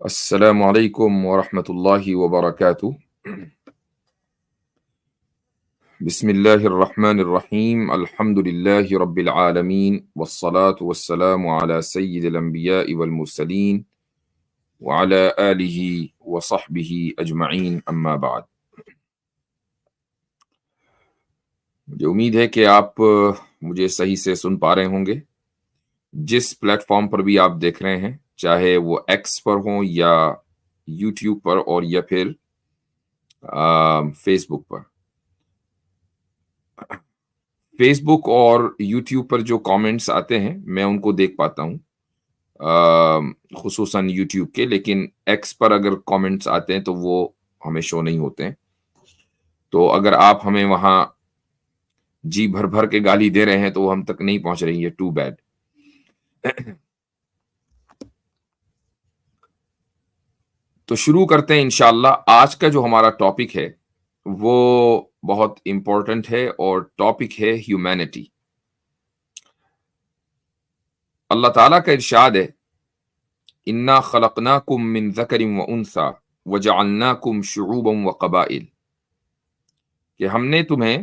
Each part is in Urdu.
السلام علیکم ورحمۃ اللہ وبرکاتہ۔ بسم اللہ الرحمن الرحیم، الحمد للہ رب العالمین، والصلاة والسلام علی سید الانبیاء والمرسلین وعلی آلہ وصحبہ اجمعین، اما بعد۔ مجھے امید ہے کہ آپ مجھے صحیح سے سن پا رہے ہوں گے۔ جس پلیٹ فارم پر بھی آپ دیکھ رہے ہیں، چاہے وہ ایکس پر ہوں یا یوٹیوب پر اور یا پھر فیس بک پر۔ فیس بک اور یوٹیوب پر جو کامنٹس آتے ہیں میں ان کو دیکھ پاتا ہوں، خصوصاً یوٹیوب کے، لیکن ایکس پر اگر کامنٹس آتے ہیں تو وہ ہمیں شو نہیں ہوتے ہیں۔ تو اگر آپ ہمیں وہاں جی بھر بھر کے گالی دے رہے ہیں تو وہ ہم تک نہیں پہنچ رہی ہے، ٹو بیڈ۔ تو شروع کرتے ہیں انشاءاللہ۔ آج کا جو ہمارا ٹاپک ہے وہ بہت امپورٹنٹ ہے، اور ٹاپک ہے ہیومینٹی۔ اللہ تعالیٰ کا ارشاد ہے، انا خلقناکم من ذکر و انثی وجعلناکم شعوبا وقبائل، کہ ہم نے تمہیں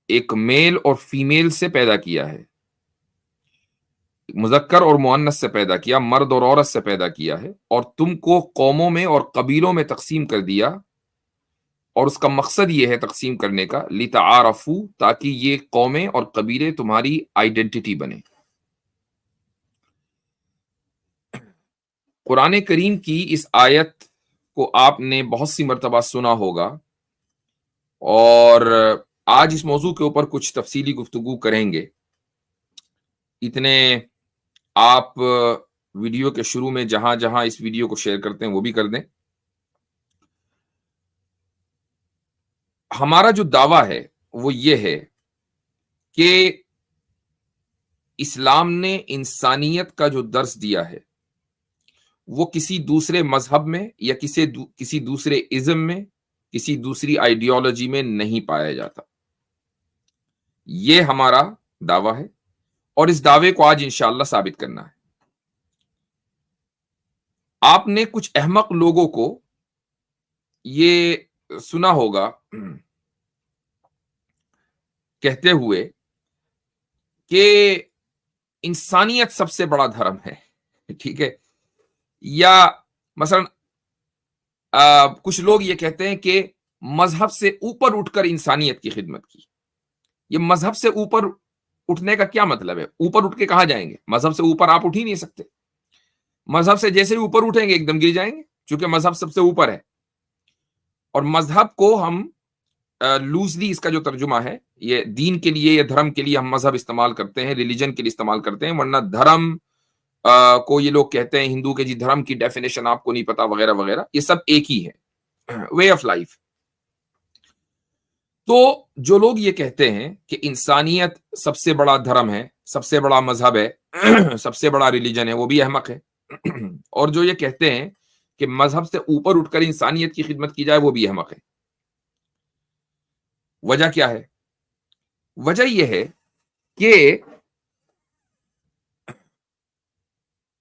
ایک میل اور فیمیل سے پیدا کیا ہے، مذکر اور مؤنث سے پیدا کیا، مرد اور عورت سے پیدا کیا ہے، اور تم کو قوموں میں اور قبیلوں میں تقسیم کر دیا، اور اس کا مقصد یہ ہے تقسیم کرنے کا، لتعارفوا، تاکہ یہ قومیں اور قبیلے تمہاری آئیڈینٹی بنے۔ قرآن کریم کی اس آیت کو آپ نے بہت سی مرتبہ سنا ہوگا، اور آج اس موضوع کے اوپر کچھ تفصیلی گفتگو کریں گے۔ اتنے آپ ویڈیو کے شروع میں جہاں جہاں اس ویڈیو کو شیئر کرتے ہیں وہ بھی کر دیں۔ ہمارا جو دعویٰ ہے وہ یہ ہے کہ اسلام نے انسانیت کا جو درس دیا ہے وہ کسی دوسرے مذہب میں یا کسی دوسرے ازم میں، کسی دوسری آئیڈیالوجی میں نہیں پایا جاتا۔ یہ ہمارا دعویٰ ہے، اور اس دعوے کو آج انشاءاللہ ثابت کرنا ہے۔ آپ نے کچھ احمق لوگوں کو یہ سنا ہوگا کہتے ہوئے کہ انسانیت سب سے بڑا دھرم ہے، ٹھیک ہے، یا مثلا کچھ لوگ یہ کہتے ہیں کہ مذہب سے اوپر اٹھ کر انسانیت کی خدمت کی۔ یہ مذہب سے اوپر اٹھنے کا کیا مطلب ہے؟ اوپر اٹھ کے کہاں جائیں گے؟ مذہب سے اوپر آپ اٹھ ہی نہیں سکتے۔ مذہب سے جیسے ہی اوپر اٹھیں گے ایک دم گر جائیں گے، چونکہ مذہب سب سے اوپر ہے۔ اور مذہب کو ہم لوزلی، اس کا جو ترجمہ ہے، یہ دین کے لیے یا دھرم کے لیے ہم مذہب استعمال کرتے ہیں، ریلیجن کے لیے استعمال کرتے ہیں، ورنہ دھرم کو یہ لوگ کہتے ہیں ہندو کے، جی دھرم کی ڈیفینیشن آپ کو نہیں پتا وغیرہ وغیرہ، یہ سب ایک ہی ہے، وے آف لائف۔ تو جو لوگ یہ کہتے ہیں کہ انسانیت سب سے بڑا دھرم ہے، سب سے بڑا مذہب ہے، سب سے بڑا ریلیجن ہے، وہ بھی احمق ہے۔ اور جو یہ کہتے ہیں کہ مذہب سے اوپر اٹھ کر انسانیت کی خدمت کی جائے، وہ بھی احمق ہے۔ وجہ کیا ہے؟ وجہ یہ ہے کہ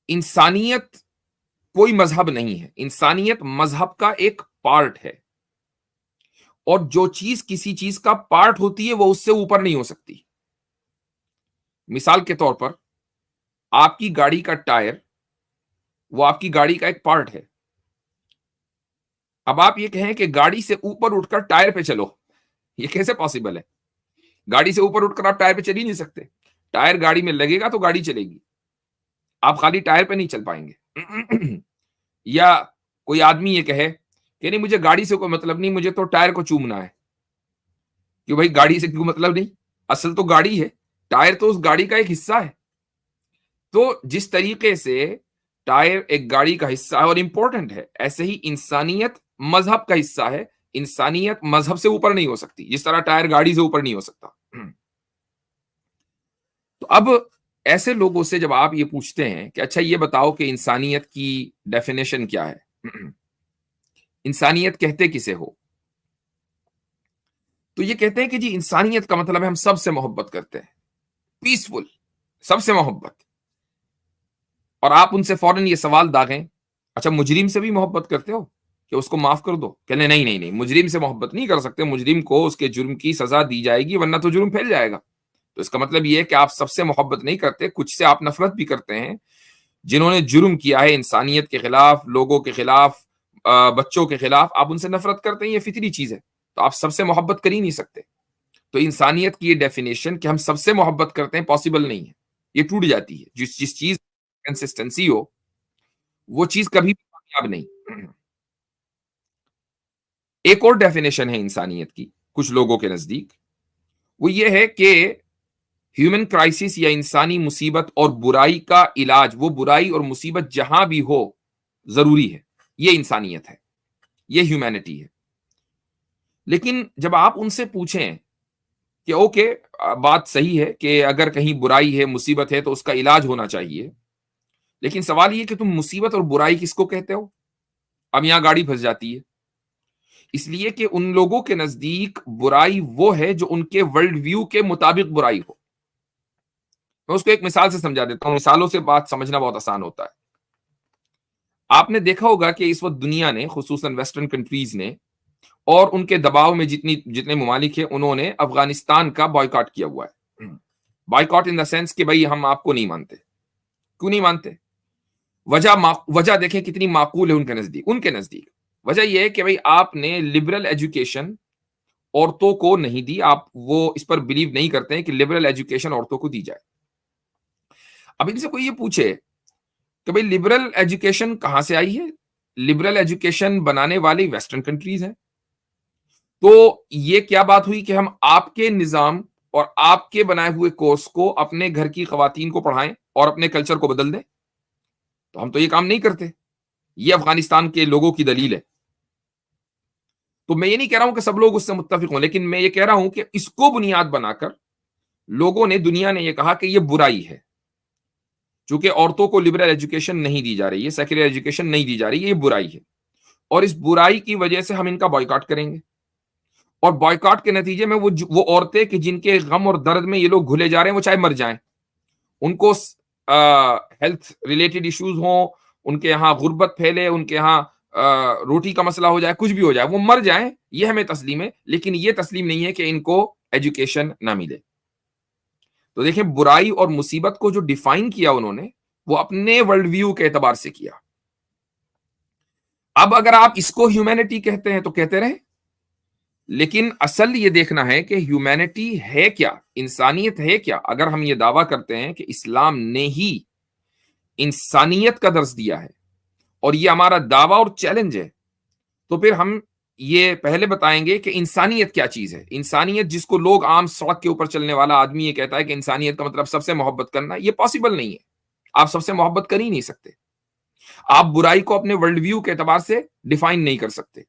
انسانیت کوئی مذہب نہیں ہے، انسانیت مذہب کا ایک پارٹ ہے، اور جو چیز کسی چیز کا پارٹ ہوتی ہے وہ اس سے اوپر نہیں ہو سکتی۔ مثال کے طور پر آپ کی گاڑی کا ٹائر، وہ آپ کی گاڑی کا ایک پارٹ ہے۔ اب آپ یہ کہیں کہ گاڑی سے اوپر اٹھ کر ٹائر پہ چلو، یہ کیسے پاسبل ہے؟ گاڑی سے اوپر اٹھ کر آپ ٹائر پہ چل ہی نہیں سکتے۔ ٹائر گاڑی میں لگے گا تو گاڑی چلے گی، آپ خالی ٹائر پہ نہیں چل پائیں گے۔ یا کوئی آدمی یہ کہے کہ نہیں، مجھے گاڑی سے کوئی مطلب نہیں، مجھے تو ٹائر کو چومنا ہے، کہ بھائی گاڑی سے کیوں مطلب نہیں؟ اصل تو گاڑی ہے، ٹائر تو اس گاڑی کا ایک حصہ ہے۔ تو جس طریقے سے ٹائر ایک گاڑی کا حصہ ہے اور امپورٹنٹ ہے، ایسے ہی انسانیت مذہب کا حصہ ہے۔ انسانیت مذہب سے اوپر نہیں ہو سکتی، جس طرح ٹائر گاڑی سے اوپر نہیں ہو سکتا۔ تو اب ایسے لوگوں سے جب آپ یہ پوچھتے ہیں کہ اچھا یہ بتاؤ کہ انسانیت کی ڈیفینیشن کیا ہے، انسانیت کہتے کسے ہو، تو یہ کہتے ہیں کہ جی انسانیت کا مطلب ہے ہم سب سے محبت کرتے ہیں، پیسفل، سب سے محبت۔ اور آپ ان سے فوراً یہ سوال داغیں، اچھا مجرم سے بھی محبت کرتے ہو کہ اس کو معاف کر دو؟ کہنے نہیں نہیں نہیں، مجرم سے محبت نہیں کر سکتے، مجرم کو اس کے جرم کی سزا دی جائے گی ورنہ تو جرم پھیل جائے گا. تو اس کا مطلب یہ ہے کہ آپ سب سے محبت نہیں کرتے، کچھ سے آپ نفرت بھی کرتے ہیں جنہوں نے جرم کیا ہے انسانیت کے خلاف، لوگوں کے خلاف، بچوں کے خلاف، آپ ان سے نفرت کرتے ہیں، یہ فطری چیز ہے. تو آپ سب سے محبت کر ہی نہیں سکتے. تو انسانیت کی یہ ڈیفینیشن کہ ہم سب سے محبت کرتے ہیں پاسبل نہیں ہے، یہ ٹوٹ جاتی ہے. جس چیز کنسسٹنسی ہو وہ چیز کبھی بھی کامیاب نہیں. ایک اور ڈیفینیشن ہے انسانیت کی کچھ لوگوں کے نزدیک، وہ یہ ہے کہ ہیومن کرائسس یا انسانی مصیبت اور برائی کا علاج، وہ برائی اور مصیبت جہاں بھی ہو ضروری ہے. یہ انسانیت ہے، یہ ہیومینٹی ہے. لیکن جب آپ ان سے پوچھیں کہ اوکے بات صحیح ہے کہ اگر کہیں برائی ہے، مصیبت ہے تو اس کا علاج ہونا چاہیے، لیکن سوال یہ کہ تم مصیبت اور برائی کس کو کہتے ہو؟ اب یہاں گاڑی پھنس جاتی ہے. اس لیے کہ ان لوگوں کے نزدیک برائی وہ ہے جو ان کے ورلڈ ویو کے مطابق برائی ہو. میں اس کو ایک مثال سے سمجھا دیتا ہوں، مثالوں سے بات سمجھنا بہت آسان ہوتا ہے. آپ نے دیکھا ہوگا کہ اس وقت دنیا نے، خصوصاً ویسٹرن کنٹریز نے اور ان کے دباؤ میں جتنے ممالک ہیں، انہوں نے افغانستان کا بائیکاٹ کیا ہوا ہے. بائیکاٹ ان دا سینس کہ بھائی ہم آپ کو نہیں مانتے. کیوں نہیں مانتے؟ وجہ دیکھیں کتنی معقول ہے ان کے نزدیک. وجہ یہ ہے کہ بھائی آپ نے لبرل ایجوکیشن عورتوں کو نہیں دی، آپ وہ اس پر بلیو نہیں کرتے ہیں کہ لبرل ایجوکیشن عورتوں کو دی جائے. اب ان سے کوئی یہ پوچھے کہ بھائی لبرل ایجوکیشن کہاں سے آئی ہے؟ لبرل ایجوکیشن بنانے والی ویسٹرن کنٹریز ہیں. تو یہ کیا بات ہوئی کہ ہم آپ کے نظام اور آپ کے بنائے ہوئے کورس کو اپنے گھر کی خواتین کو پڑھائیں اور اپنے کلچر کو بدل دیں؟ تو ہم تو یہ کام نہیں کرتے. یہ افغانستان کے لوگوں کی دلیل ہے. تو میں یہ نہیں کہہ رہا ہوں کہ سب لوگ اس سے متفق ہوں، لیکن میں یہ کہہ رہا ہوں کہ اس کو بنیاد بنا کر لوگوں نے، دنیا نے یہ کہا کہ یہ برائی ہے. چونکہ عورتوں کو لبرل ایجوکیشن نہیں دی جا رہی ہے، سیکولر ایجوکیشن نہیں دی جا رہی ہے، یہ برائی ہے. اور اس برائی کی وجہ سے ہم ان کا بائیکاٹ کریں گے. اور بائیکاٹ کے نتیجے میں وہ عورتیں کہ جن کے غم اور درد میں یہ لوگ گھلے جا رہے ہیں، وہ چاہے مر جائیں، ان کو ہیلتھ ریلیٹڈ ایشوز ہوں، ان کے یہاں غربت پھیلے، ان کے یہاں روٹی کا مسئلہ ہو جائے، کچھ بھی ہو جائے، وہ مر جائیں، یہ ہمیں تسلیم ہے. لیکن یہ تسلیم نہیں ہے کہ ان کو ایجوکیشن نہ ملے. تو دیکھیں برائی اور مصیبت کو جو ڈیفائن کیا انہوں نے، وہ اپنے ورلڈ ویو کے اعتبار سے کیا. اب اگر آپ اس کو ہیومینٹی کہتے ہیں تو کہتے رہیں، لیکن اصل یہ دیکھنا ہے کہ ہیومینٹی ہے کیا، انسانیت ہے کیا. اگر ہم یہ دعویٰ کرتے ہیں کہ اسلام نے ہی انسانیت کا درس دیا ہے اور یہ ہمارا دعویٰ اور چیلنج ہے، تو پھر ہم یہ پہلے بتائیں گے کہ انسانیت کیا چیز ہے. انسانیت جس کو لوگ عام سڑک کے اوپر چلنے والا آدمی یہ کہتا ہے کہ انسانیت کا مطلب سب سے محبت کرنا، یہ پاسبل نہیں ہے. آپ سب سے محبت کر ہی نہیں سکتے. آپ برائی کو اپنے ورلڈ ویو کے اعتبار سے ڈیفائن نہیں کر سکتے،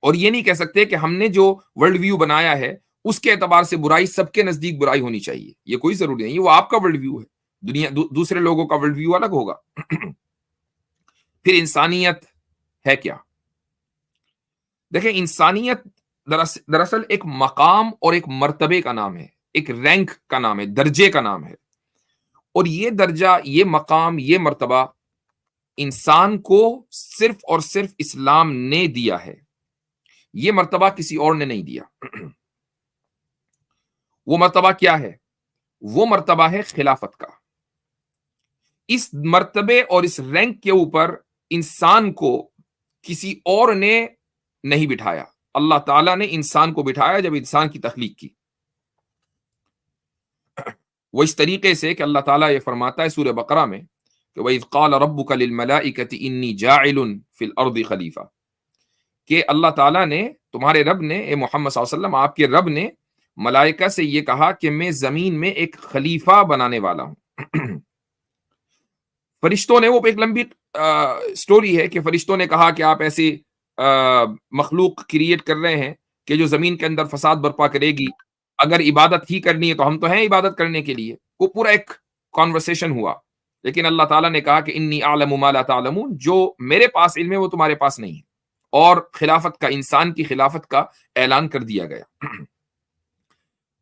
اور یہ نہیں کہہ سکتے کہ ہم نے جو ورلڈ ویو بنایا ہے اس کے اعتبار سے برائی سب کے نزدیک برائی ہونی چاہیے. یہ کوئی ضروری نہیں، وہ آپ کا ورلڈ ویو ہے. دنیا دوسرے لوگوں کا ورلڈ ویو الگ ہوگا. پھر انسانیت ہے کیا؟ دیکھیں انسانیت دراصل ایک مقام اور ایک مرتبے کا نام ہے، ایک رینک کا نام ہے، درجے کا نام ہے. اور یہ درجہ، یہ مقام، یہ مرتبہ انسان کو صرف اور صرف اسلام نے دیا ہے. یہ مرتبہ کسی اور نے نہیں دیا. وہ مرتبہ کیا ہے؟ وہ مرتبہ ہے خلافت کا. اس مرتبے اور اس رینک کے اوپر انسان کو کسی اور نے نہیں بٹھایا. اللہ تعالیٰ نے انسان کو بٹھایا جب انسان کی تخلیق کی. وہ اس طریقے سے کہ اللہ تعالیٰ یہ فرماتا ہے سورہ بقرہ میں کہ وَإِذْ قَالَ رَبُّكَ لِلْمَلَائِكَةِ إِنِّي جَاعِلٌ فِي الْأَرْضِ خَلِيفَةً، کہ اللہ تعالیٰ نے، تمہارے رب نے، اے محمد صلی اللہ علیہ وسلم، آپ کے رب نے ملائکہ سے یہ کہا کہ میں زمین میں ایک خلیفہ بنانے والا ہوں. فرشتوں نے، وہ ایک لمبی سٹوری ہے کہ فرشتوں نے کہا کہ آپ ایسی مخلوق کریٹ کر رہے ہیں کہ جو زمین کے اندر فساد برپا کرے گی، اگر عبادت ہی کرنی ہے تو ہم تو ہیں عبادت کرنے کے لیے. وہ پورا ایک کانورسیشن ہوا. لیکن اللہ تعالیٰ نے کہا کہ انی اعلم ما لا تعلمون، جو میرے پاس علم ہے وہ تمہارے پاس نہیں ہے. اور خلافت کا، انسان کی خلافت کا اعلان کر دیا گیا.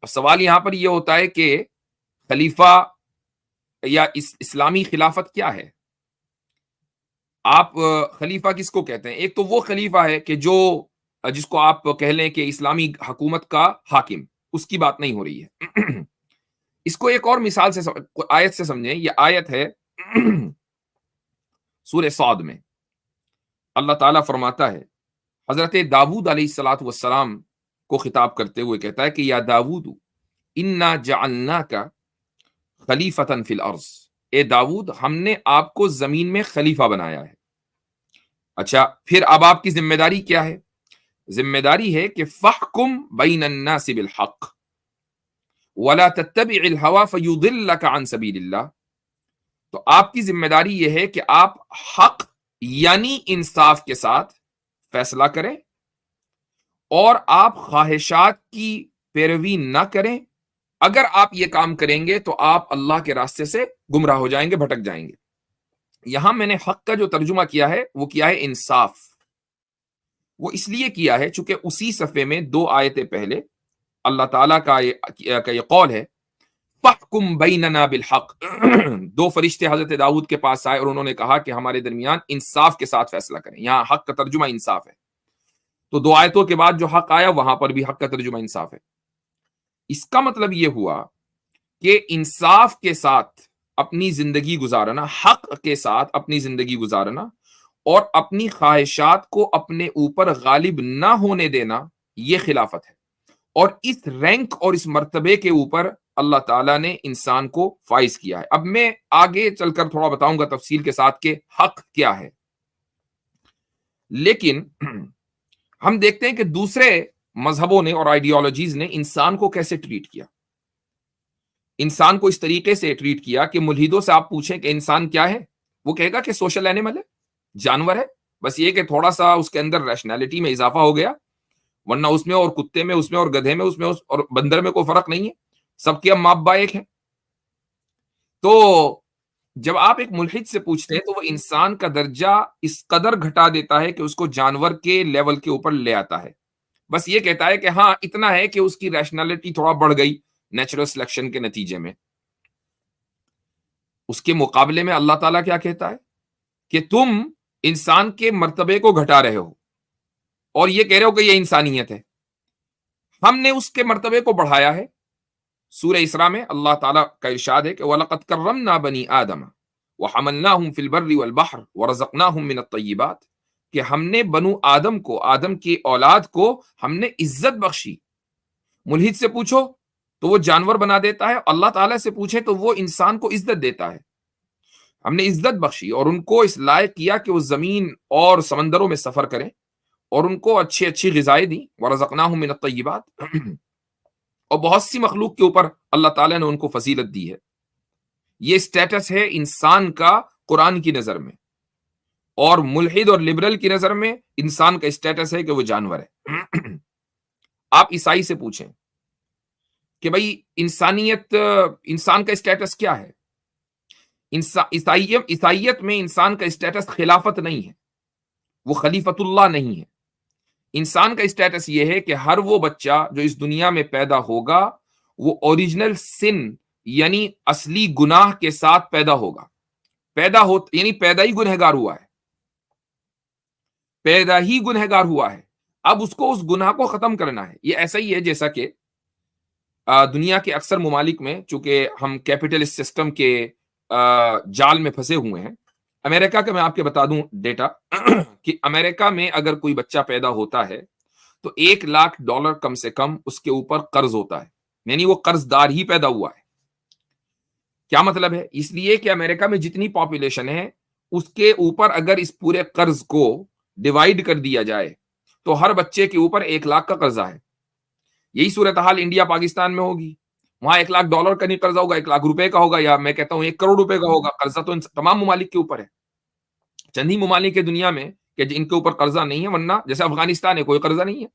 اب سوال یہاں پر یہ ہوتا ہے کہ خلیفہ یا اسلامی خلافت کیا ہے؟ آپ خلیفہ کس کو کہتے ہیں؟ ایک تو وہ خلیفہ ہے کہ جو جس کو آپ کہہ لیں کہ اسلامی حکومت کا حاکم، اس کی بات نہیں ہو رہی ہے۔ اس کو ایک اور مثال سے آیت سے سمجھیں۔ یہ آیت ہے سورہ صاد میں، اللہ تعالیٰ فرماتا ہے، حضرت داؤد علیہ الصلاۃ والسلام کو خطاب کرتے ہوئے کہتا ہے کہ یا داؤد انا جعلناک خلیفۃ فی الارض، اے داؤد ہم نے آپ کو زمین میں خلیفہ بنایا ہے۔ اچھا، پھر اب آپ کی ذمہ داری کیا ہے؟ ذمہ داری ہے کہ فحکم بین الناس بالحق ولا تتبع الہوی فیضلک عن سبیل اللہ۔ تو آپ کی ذمہ داری یہ ہے کہ آپ حق یعنی انصاف کے ساتھ فیصلہ کریں، اور آپ خواہشات کی پیروی نہ کریں۔ اگر آپ یہ کام کریں گے تو آپ اللہ کے راستے سے گمراہ ہو جائیں گے، بھٹک جائیں گے۔ یہاں میں نے حق کا جو ترجمہ کیا ہے وہ کیا ہے انصاف۔ وہ اس لیے کیا ہے چونکہ اسی صفحے میں 2 آیتیں پہلے اللہ تعالیٰ کا یہ قول ہے، فَحْكُمْ بَيْنَنَا بِالْحَقِّ۔ 2 فرشتے حضرت داؤد کے پاس آئے اور انہوں نے کہا کہ ہمارے درمیان انصاف کے ساتھ فیصلہ کریں۔ یہاں حق کا ترجمہ انصاف ہے، تو 2 آیتوں کے بعد جو حق آیا وہاں پر بھی حق کا ترجمہ انصاف ہے۔ اس کا مطلب یہ ہوا کہ انصاف کے ساتھ اپنی زندگی گزارنا، حق کے ساتھ اپنی زندگی گزارنا، اور اپنی خواہشات کو اپنے اوپر غالب نہ ہونے دینا، یہ خلافت ہے۔ اور اس رینک اور اس مرتبے کے اوپر اللہ تعالیٰ نے انسان کو فائز کیا ہے۔ اب میں آگے چل کر تھوڑا بتاؤں گا تفصیل کے ساتھ کہ حق کیا ہے، لیکن ہم دیکھتے ہیں کہ دوسرے مذہبوں نے اور آئیڈیالوجیز نے انسان کو کیسے ٹریٹ کیا۔ انسان کو اس طریقے سے ٹریٹ کیا کہ ملحدوں سے آپ پوچھیں کہ انسان کیا ہے، وہ کہے گا کہ سوشل اینیمل ہے، جانور ہے، بس یہ کہ تھوڑا سا اس کے اندر ریشنالٹی میں اضافہ ہو گیا، ورنہ اس میں اور کتے میں، اس میں اور گدھے میں، اس میں اور بندر میں کوئی فرق نہیں ہے، سب کے ماں باپ ایک ہیں۔ تو جب آپ ایک ملحد سے پوچھتے ہیں تو وہ انسان کا درجہ اس قدر گھٹا دیتا ہے کہ اس کو جانور کے لیول کے اوپر لے آتا ہے۔ بس یہ کہتا ہے کہ ہاں اتنا ہے کہ اس کی ریشنالٹی تھوڑا بڑھ گئی نیچرل سلیکشن کے نتیجے میں۔ اس کے مقابلے میں اللہ تعالیٰ کیا کہتا ہے کہ تم انسان کے مرتبے کو گھٹا رہے ہو اور یہ کہہ رہے ہو کہ یہ انسانیت ہے۔ ہم نے اس کے مرتبے کو بڑھایا ہے۔ سورہ اسراء میں اللہ تعالیٰ کا ارشاد ہے کہ وَلَقَدْ كَرَّمْنَا بَنِي آدَمَ وَحَمَلْنَاهُمْ فِي الْبَرِّ وَالْبَحْرِ وَرَزَقْنَاهُمْ مِنَ الطَّيِّبَاتِ، کہ ہم نے بنو آدم کو، آدم کی اولاد کو ہم نے عزت بخشی۔ ملحد سے پوچھو تو وہ جانور بنا دیتا ہے، اللہ تعالیٰ سے پوچھے تو وہ انسان کو عزت دیتا ہے۔ ہم نے عزت بخشی اور ان کو اس لائق کیا کہ وہ زمین اور سمندروں میں سفر کریں، اور ان کو اچھی غذائیں دی، وَرَزَقْنَاهُمْ مِنَ الطَّيِّبَاتِ، اور بہت سی مخلوق کے اوپر اللہ تعالیٰ نے ان کو فضیلت دی ہے۔ یہ سٹیٹس ہے انسان کا قرآن کی نظر میں، اور ملحد اور لبرل کی نظر میں انسان کا سٹیٹس ہے کہ وہ جانور ہے۔ آپ عیسائی سے پوچھیں کہ بھائی انسانیت، انسان کا سٹیٹس کیا ہے؟ عیسائیت میں انسان کا سٹیٹس خلافت نہیں ہے، وہ خلیفت اللہ نہیں ہے۔ انسان کا سٹیٹس یہ ہے کہ ہر وہ بچہ جو اس دنیا میں پیدا ہوگا وہ اوریجنل سن یعنی اصلی گناہ کے ساتھ پیدا ہوگا، یعنی پیدا ہی گنہگار ہوا ہے، پیدا ہی گنہگار ہوا ہے۔ اب اس کو اس گناہ کو ختم کرنا ہے۔ یہ ایسا ہی ہے جیسا کہ دنیا کے اکثر ممالک میں، چونکہ ہم کیپٹلسٹ سسٹم کے جال میں پھنسے ہوئے ہیں۔ امریکہ کا میں آپ کے بتا دوں ڈیٹا کہ امریکہ میں اگر کوئی بچہ پیدا ہوتا ہے تو $1,00,000 کم سے کم اس کے اوپر قرض ہوتا ہے، یعنی وہ قرض دار ہی پیدا ہوا ہے۔ کیا مطلب ہے؟ اس لیے کہ امریکہ میں جتنی پاپولیشن ہے اس کے اوپر اگر اس پورے قرض کو ڈیوائیڈ کر دیا جائے تو ہر بچے کے اوپر 1,00,000 کا قرضہ ہے۔ یہی صورتحال انڈیا پاکستان میں ہوگی، وہاں $1,00,000 کا نہیں قرضہ ہوگا، $1,00,000 کا ہوگا، یا میں کہتا ہوں $1,00,00,000 کا ہوگا۔ قرضہ تو تمام ممالک کے اوپر ہے، چند ہی ممالک ہے دنیا میں کہ ان کے اوپر قرضہ نہیں ہے، ورنہ جیسے افغانستان ہے کوئی قرضہ نہیں ہے،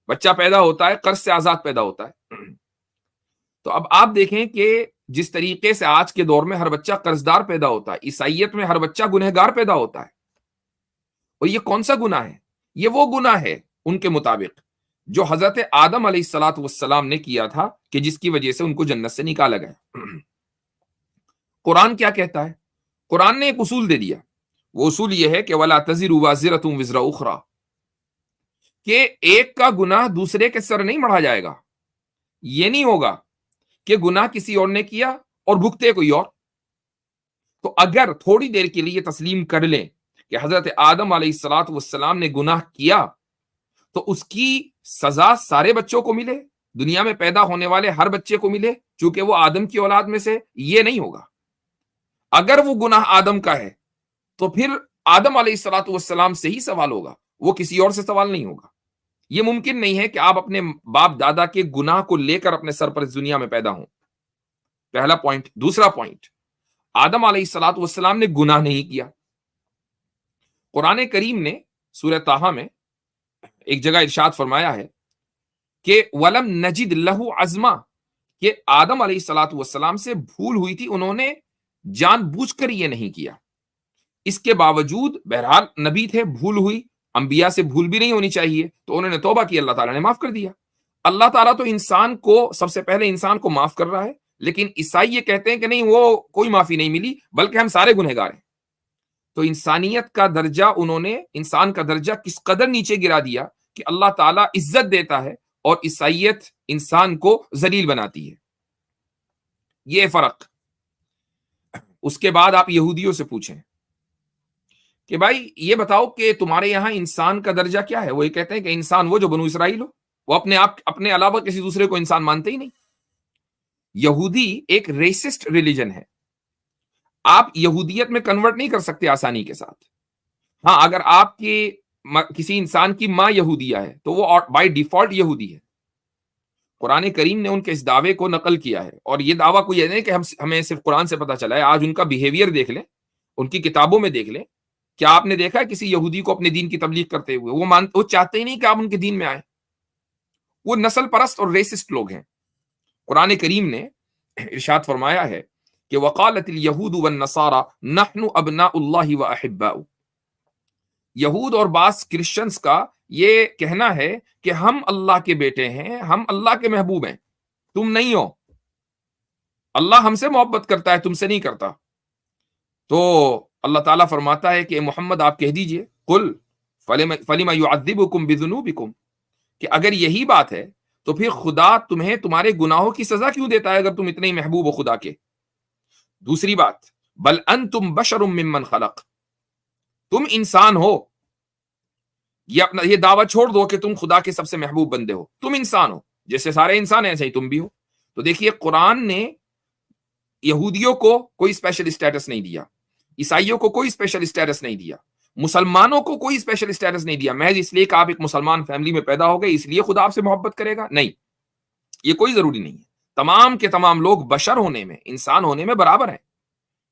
بچہ پیدا ہوتا ہے قرض سے آزاد پیدا ہوتا ہے۔ تو اب آپ دیکھیں کہ جس طریقے سے آج کے دور میں ہر بچہ قرضدار پیدا ہوتا ہے، عیسائیت میں ہر بچہ گنہگار پیدا ہوتا ہے۔ اور یہ کون سا گناہ ہے؟ یہ وہ گناہ ہے ان کے مطابق جو حضرت آدم علیہ الصلاۃ والسلام نے کیا تھا، کہ جس کی وجہ سے ان کو جنت سے نکالا گیا۔ قرآن کیا کہتا ہے؟ قرآن نے ایک اصول دے دیا، وہ اصول یہ ہے کہ وَلَا تَزِرُ وَازِرَةٌ وِزْرَ أُخْرَىٰ، کہ ایک کا گناہ دوسرے کے سر نہیں مڑھا جائے گا. یہ نہیں ہوگا کہ گناہ کسی اور نے کیا اور بھگتے کوئی اور. تو اگر تھوڑی دیر کے لیے تسلیم کر لیں کہ حضرت آدم علیہ الصلوۃ والسلام نے گناہ کیا تو اس کی سزا سارے بچوں کو ملے، دنیا میں پیدا ہونے والے ہر بچے کو ملے چونکہ وہ آدم کی اولاد میں سے، یہ نہیں ہوگا. اگر وہ گناہ آدم کا ہے تو پھر آدم علیہ الصلوۃ والسلام سے ہی سوال ہوگا، وہ کسی اور سے سوال نہیں ہوگا. یہ ممکن نہیں ہے کہ آپ اپنے باپ دادا کے گناہ کو لے کر اپنے سر پر اس دنیا میں پیدا ہوں. پہلا پوائنٹ. دوسرا پوائنٹ، آدم علیہ الصلوۃ والسلام نے گناہ نہیں کیا. قرآن کریم نے سورہ طٰہٰ میں ایک جگہ ارشاد فرمایا ہے کہ وَلَمْ نَجِدْ لَهُ عَزْمًا، کہ آدم علیہ الصلوۃ والسلام سے بھول ہوئی تھی، انہوں نے جان بوجھ کر یہ نہیں کیا. اس کے باوجود بہرحال نبی تھے، بھول ہوئی، انبیاء سے بھول بھی نہیں ہونی چاہیے، تو انہوں نے توبہ کی، اللہ تعالیٰ نے معاف کر دیا. اللہ تعالیٰ تو انسان کو سب سے پہلے انسان کو معاف کر رہا ہے، لیکن عیسائی یہ کہتے ہیں کہ نہیں، وہ کوئی معافی نہیں ملی بلکہ ہم سارے گنہگار ہیں. تو انسانیت کا درجہ، انہوں نے انسان کا درجہ کس قدر نیچے گرا دیا کہ اللہ تعالیٰ عزت دیتا ہے اور عیسائیت انسان کو ذلیل بناتی ہے. یہ فرق. اس کے بعد آپ یہودیوں سے پوچھیں کہ بھائی یہ بتاؤ کہ تمہارے یہاں انسان کا درجہ کیا ہے؟ وہ یہ کہتے ہیں کہ انسان وہ جو بنو اسرائیل ہو، وہ اپنے علاوہ کسی دوسرے کو انسان مانتے ہی نہیں. یہودی ایک ریسسٹ ریلیجن ہے، آپ یہودیت میں کنورٹ نہیں کر سکتے آسانی کے ساتھ. ہاں، اگر آپ کی کسی انسان کی ماں یہودیہ ہے تو وہ بائی ڈیفالٹ یہودی ہے. قرآن کریم نے ان کے اس دعوے کو نقل کیا ہے، اور یہ دعویٰ کوئی نہیں کہ ہمیں صرف قرآن سے پتہ چلا ہے. آج ان کا بیہیویئر دیکھ لیں، ان کی کتابوں میں دیکھ لیں. کیا آپ نے دیکھا ہے کسی یہودی کو اپنے دین کی تبلیغ کرتے ہوئے؟ وہ چاہتے ہی نہیں کہ آپ ان کے دین میں آئیں. وہ نسل پرست اور ریسسٹ لوگ ہیں. قرآن کریم نے ارشاد فرمایا ہے کہ وقالت اليہود والنصارى نحن ابناء اللہ واحباؤہ. یہود اور بعض کرسچنز کا یہ کہنا ہے کہ ہم اللہ کے بیٹے ہیں، ہم اللہ کے محبوب ہیں، تم نہیں ہو. اللہ ہم سے محبت کرتا ہے، تم سے نہیں کرتا. تو اللہ تعالیٰ فرماتا ہے کہ محمد آپ کہہ دیجئے قل فلم یعذبکم بذنوبکم، کہ اگر یہی بات ہے تو پھر خدا تمہیں تمہارے گناہوں کی سزا کیوں دیتا ہے اگر تم اتنے ہی محبوب ہو خدا کے. دوسری بات، بل انتم بشر ممن خلق، تم انسان ہو. یہ دعویٰ چھوڑ دو کہ تم خدا کے سب سے محبوب بندے ہو. تم انسان ہو، جیسے سارے انسان ہیں ایسے ہی تم بھی ہو. تو دیکھیے قرآن نے یہودیوں کو کوئی اسپیشل اسٹیٹس نہیں دیا، عیسائیوں کو کوئی اسپیشل اسٹیٹس نہیں دیا، مسلمانوں کو کوئی اسپیشل اسٹیٹس نہیں دیا محض اس لیے کہ آپ ایک مسلمان فیملی میں پیدا ہو گئے اس لیے خدا آپ سے محبت کرے گا. نہیں، یہ کوئی ضروری نہیں ہے. تمام کے تمام لوگ بشر ہونے میں، انسان ہونے میں برابر ہیں.